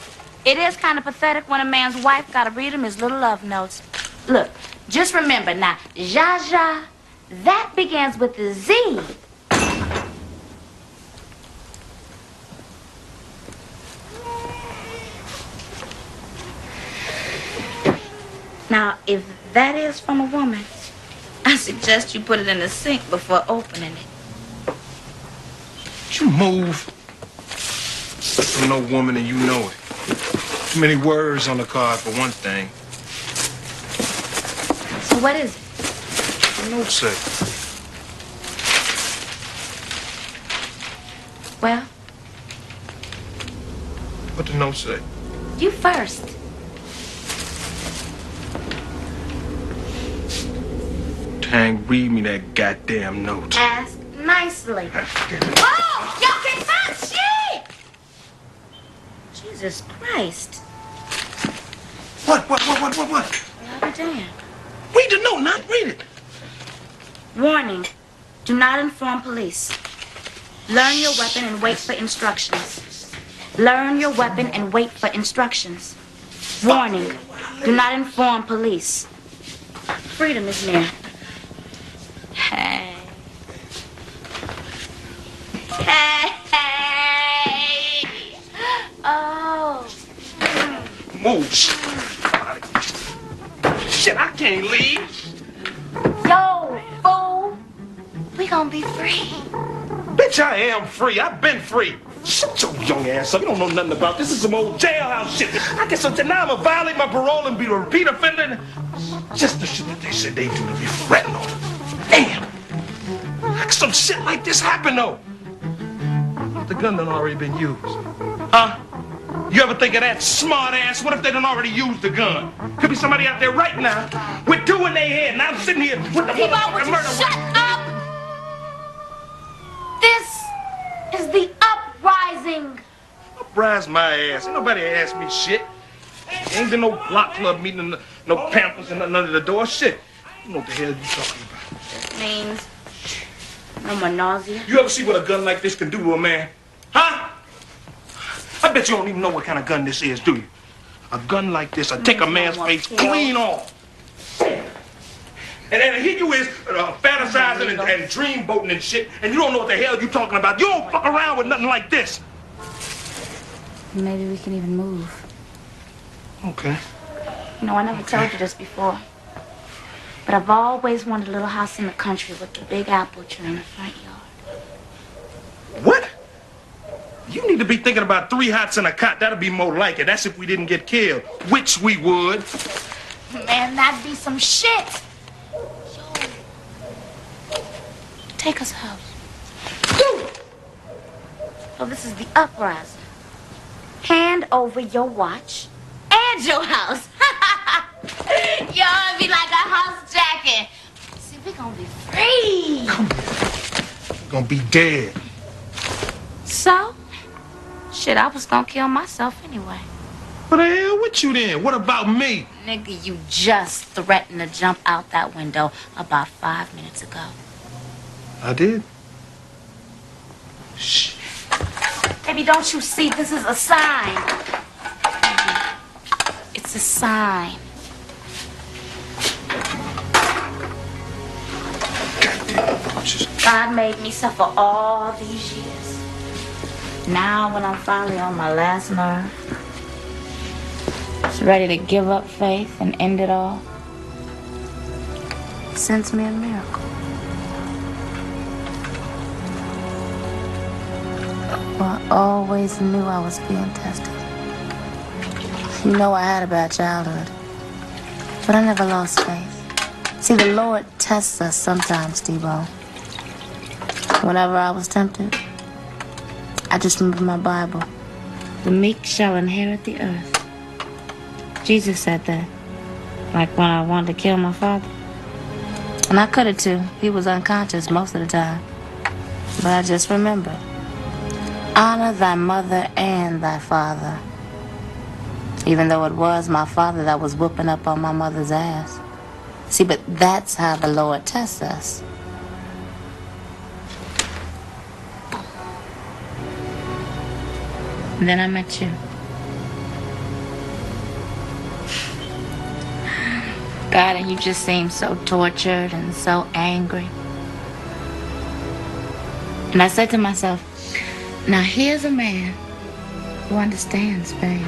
It is kind of pathetic when a man's wife got to read him his little love notes. Look, just remember now, Jaja, that begins with the Z. Now, if that is from a woman, I suggest you put it in the sink before opening it. You move. From no woman and you know it. Too many words on the card for one thing. So what is it? No say. What the note say? You first. Tang, read me that goddamn note. Ask nicely. Oh, y'all can't find shit! Jesus Christ. What? I'll be damned. Read the note, not read it. Warning. Do not inform police. Learn your weapon and wait for instructions. Learn your weapon and wait for instructions. Warning. Do not inform police. Freedom is near. Hey. Hey. Oh. Move. Shit, I can't leave. Yo, fool. We gonna be free. Bitch, I am free. I've been free. Shut your young ass up. You don't know nothing about this. This is some old jailhouse shit. I guess so now I'm gonna violate my parole and be a repeat offender. Just the shit that they said they do to be fretting on. Damn. How could some shit like this happen, though? The gun done already been used. Huh? You ever think of that smart ass? What if they done already used the gun? Could be somebody out there right now with two in their head, and I'm sitting here with the motherfucking murder Shut up! This is the uprising. Uprise my ass. Ain't nobody asked me shit. Ain't been no block club meeting, no pamphlets and nothing under the door. Shit. You know what the hell you talking about? That means no more nausea. You ever see what a gun like this can do to a man? Huh? I bet you don't even know what kind of gun this is, do you? A gun like this will take a man's face clean off. And here you is, fantasizing and dreamboating and shit, and you don't know what the hell you talking about. You don't fuck around with nothing like this. Maybe we can even move. Okay. You know, I never told you this before, but I've always wanted a little house in the country with a big apple tree in the front yard. What? You need to be thinking about 3 hots and a cot. That'll be more like it. That's if we didn't get killed, which we would. Man, that'd be some shit. Take us out. Oh, this is the uprising. Hand over your watch and your house. Yo, it'd be like a house jacket. See, we're gonna be free. We're gonna be dead. So? Shit, I was gonna kill myself anyway. What the hell with you then? What about me? Nigga, you just threatened to jump out that window about 5 minutes ago. I did? Shh. Baby, don't you see? This is a sign. It's a sign. God made me suffer all these years. Now, when I'm finally on my last nerve, just ready to give up faith and end it all, He sends me a miracle. Well, I always knew I was being tested. You know I had a bad childhood, but I never lost faith. See, the Lord tests us sometimes, T-Bone. Whenever I was tempted, I just remember my Bible. The meek shall inherit the earth. Jesus said that, like when I wanted to kill my father. And I could have too. He was unconscious most of the time. But I just remembered. Honor thy mother and thy father. Even though it was my father that was whooping up on my mother's ass. See, but that's how the Lord tests us. And then I met you. God, and you just seemed so tortured and so angry. And I said to myself, now here's a man who understands pain,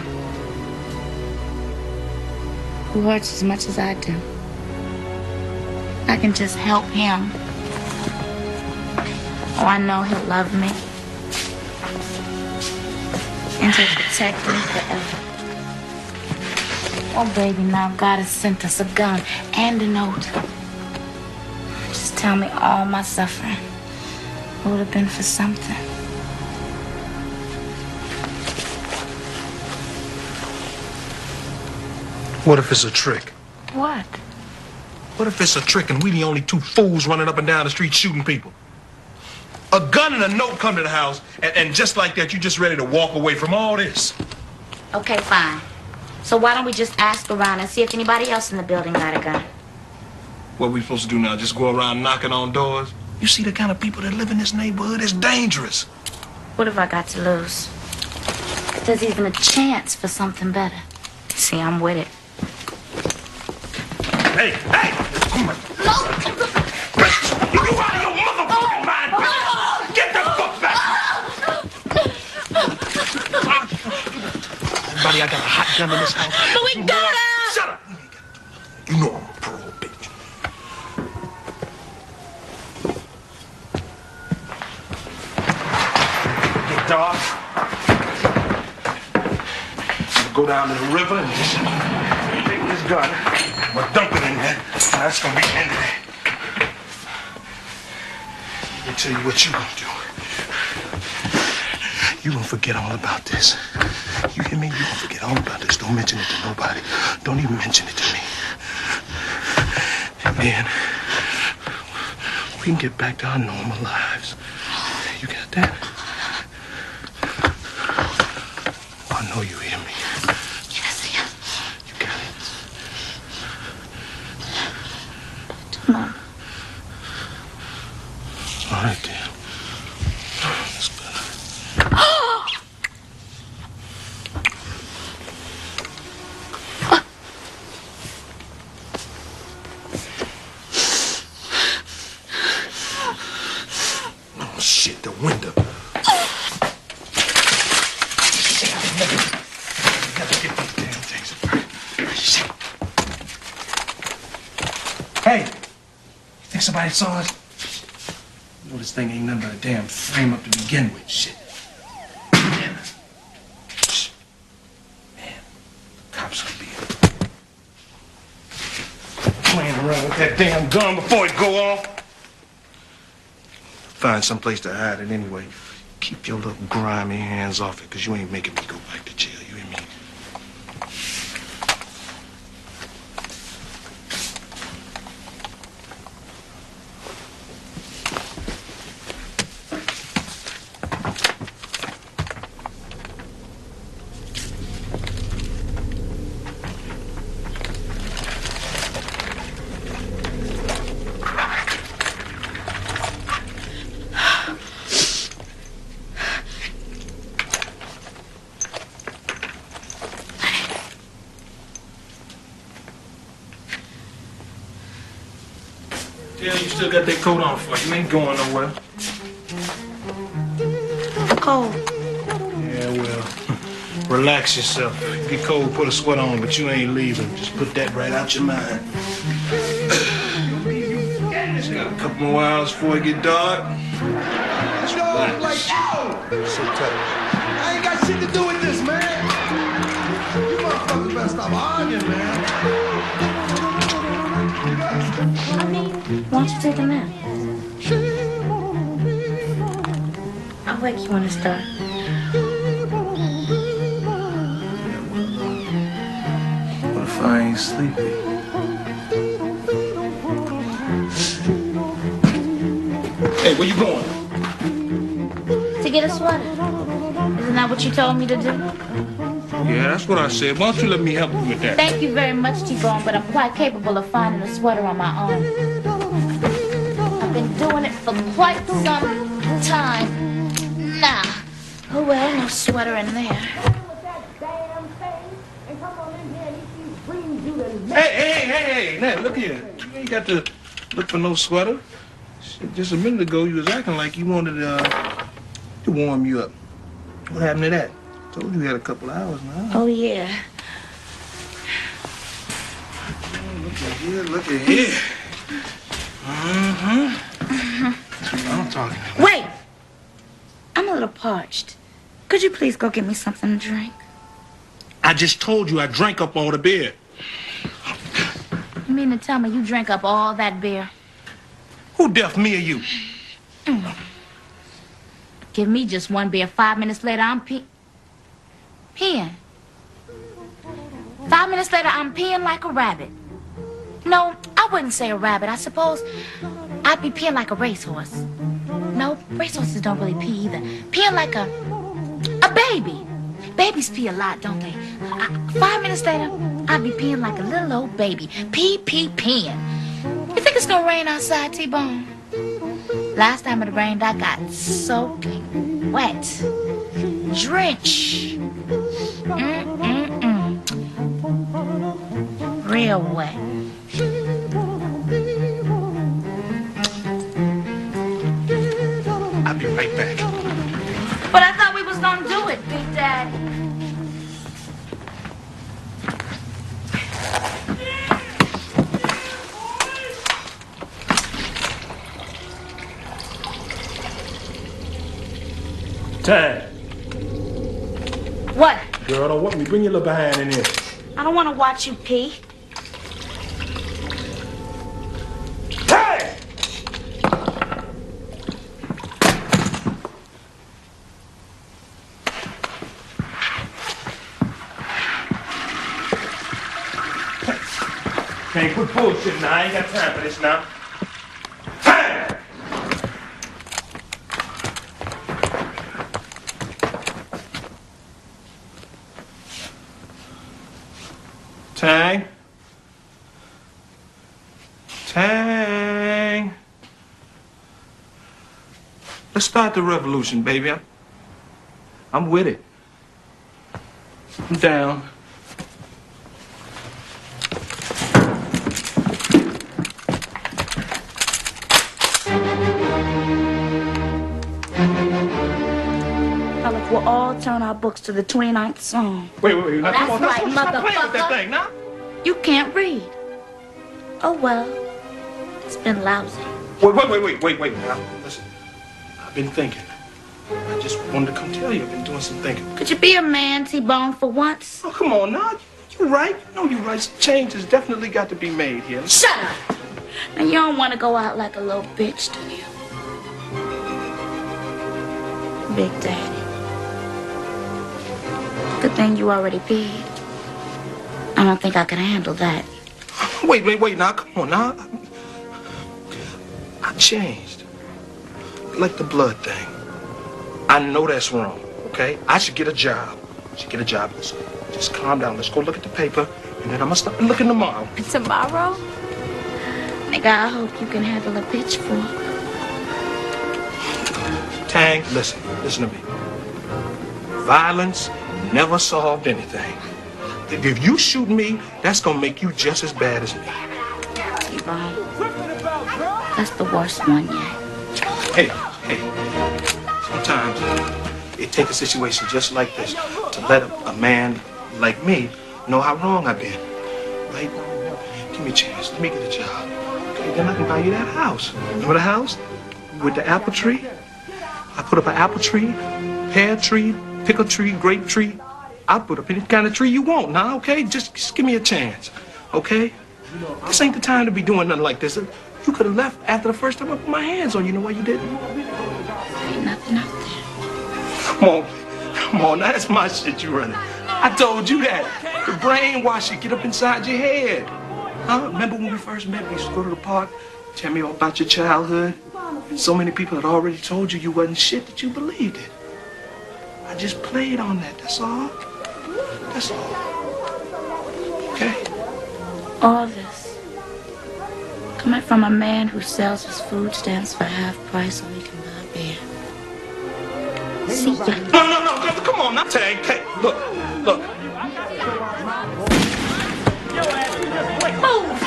who hurts as much as I do. I can just help him. Oh, I know he'll love me and to protect me forever. Oh, baby, now God has sent us a gun and a note. Just tell me all my suffering would have been for something. What if it's a trick? What? What if it's a trick and we the only two fools running up and down the street shooting people? A gun and a note come to the house, and just like that, you just ready to walk away from all this. Okay, fine. So why don't we just ask around and see if anybody else in the building got a gun? What we supposed to do now, just go around knocking on doors? You see the kind of people that live in this neighborhood? It's dangerous. What have I got to lose? If there's even a chance for something better. See, I'm with it. Hey, hey! Come on. No! You out of your motherfucking mind, bitch! Get the fuck back! Everybody, I got a hot gun in this house. But we got her! Shut up! You know I'm a parole bitch. Hey, dog. Go down to the river and just take this gun. We'll dump it in there. And that's gonna be the end of it. Let me tell you what you gonna do. You gonna forget all about this. You hear me? You gonna forget all about this. Don't mention it to nobody. Don't even mention it to me. And then we can get back to our normal lives. You got that? I know you hear me. Yes, yeah. You got it. Come on. All right, then. That's good. Oh, shit, the window. Shit, I never get these damn things apart. Shit. Hey, you think somebody saw us? You know this thing ain't nothing but a damn frame up to begin with. Shit. Man. Man. Cops gonna be playing around with that damn gun before it go off. Find some place to hide it anyway. Keep your little grimy hands off it, because you ain't making me go back to jail. You hear me? Yeah, you still got that coat on for you. You ain't going nowhere. Cold. Yeah, well, relax yourself. If you get cold, put a sweat on, but you ain't leaving. Just put that right out your mind. Just got a couple more hours before it get dark. Just relax. Like, yo! So tight. I ain't got shit to do with this, man. You motherfuckers better stop arguing, man. Why don't you take a nap? I'll wake you when it's dark. What if I ain't sleepy? Hey, where you going? To get a sweater. Isn't that what you told me to do? Yeah, that's what I said. Why don't you let me help you with that? Thank you very much, T-Bone, but I'm quite capable of finding a sweater on my own. I've been doing it for quite some time. Nah. Oh, well, no sweater in there. Hey, now, look here. You ain't got to look for no sweater. Shit, just a minute ago, you was acting like you wanted to warm you up. What happened to that? Told you had a couple hours now. Oh, yeah. Look at here. Mm-hmm. That's what I'm talking about. Wait! I'm a little parched. Could you please go get me something to drink? I just told you I drank up all the beer. You mean to tell me you drank up all that beer? Who deaf, me or you? Give me just one beer. 5 minutes later, I'm peeing. 5 minutes later, I'm peeing like a rabbit. No, I wouldn't say a rabbit. I suppose I'd be peeing like a racehorse. No, racehorses don't really pee either. Peeing like a baby. Babies pee a lot, don't they? 5 minutes later, I'd be peeing like a little old baby. Peeing. You think it's gonna rain outside, T-Bone? Last time it rained, I got soaking wet. Drench. Real wet. I'll be right back. But I thought we was gonna do it, Big Daddy. Time. What? Girl, don't want me. Bring your little behind in here. I don't want to watch you pee. Time! Can't quit bullshit now. I ain't got time for this now. Time! Tang. Tang. Let's start the revolution, baby. I'm with it. I'm down. Well, if we'll all turn our books to the 29th Psalm. Wait. Now, That's come on. right, Stop playing with that motherfucker. thing, now. You can't read. Oh, well. It's been lousy. Wait. Now, listen. I've been thinking. I just wanted to come tell you I've been doing some thinking. Could you be a man, T-Bone, for once? Oh, come on now. You're right. No, you're right. Some change has definitely got to be made here. Shut up! Now, you don't want to go out like a little bitch, do you? Big Daddy. Good thing you already peed. I don't think I can handle that. Wait. Now, come on now. I changed. Like the blood thing. I know that's wrong, okay? I should get a job. Listen, just calm down. Let's go look at the paper, and then I'm gonna stop looking tomorrow. Tomorrow? Nigga, I hope you can handle a pitchfork. Tang, listen to me. Violence never solved anything. If you shoot me, that's gonna make you just as bad as me. T-Bone. That's the worst one yet. Hey. Sometimes it takes a situation just like this to let a man like me know how wrong I've been. Right? Give me a chance. Let me get a job. Okay, then I can buy you that house. Remember the house? With the apple tree? I put up an apple tree, pear tree, pickle tree, grape tree. I'll put up any kind of tree you want now, okay? Just give me a chance, okay? This ain't the time to be doing nothing like this. You could have left after the first time I put my hands on you. You know why you didn't? Ain't nothing out there. Come on, now that's my shit you running. I told you that. The brainwash you get up inside your head. Huh? Remember when we first met, we used to go to the park, tell me all about your childhood? So many people had already told you wasn't shit that you believed it. I just played on that, that's all. That's all. Okay? All this coming from a man who sells his food stamps for half price so he can buy beer. See ya. No, come on, not Tang. Hey, look. Move!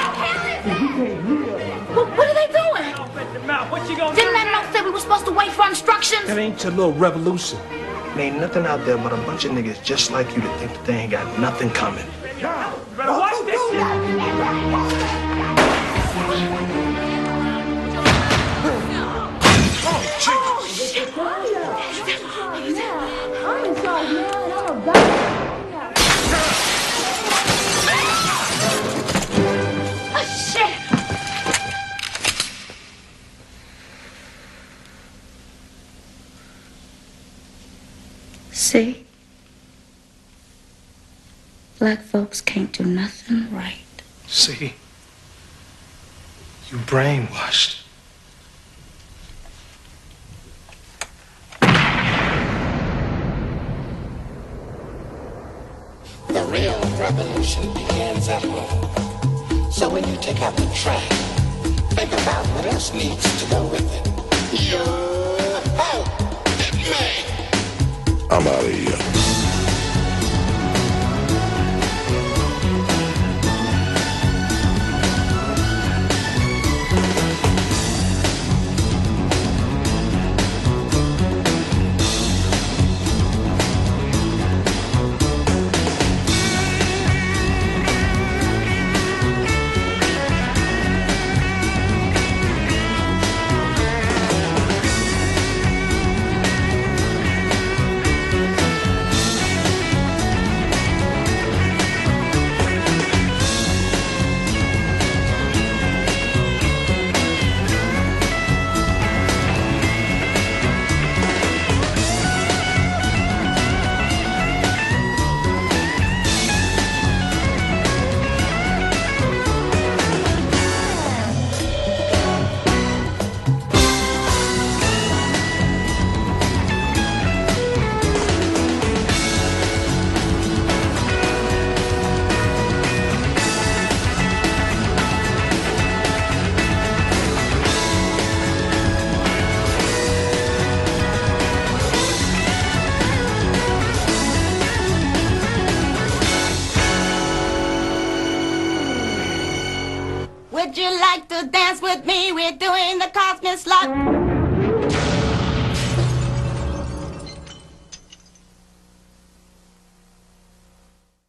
What are they doing? Didn't that note say we were supposed to wait for instructions? That ain't your little revolution. There ain't nothing out there but a bunch of niggas just like you that think that they ain't got nothing coming. Better watch this shit. Oh, shit! See? Black folks can't do nothing right. See? You brainwashed. The real revolution begins at home. So when you take out the trash, think about what else needs to go with it. I'm out of here. Would you like to dance with me? We're doing the cosmic slop.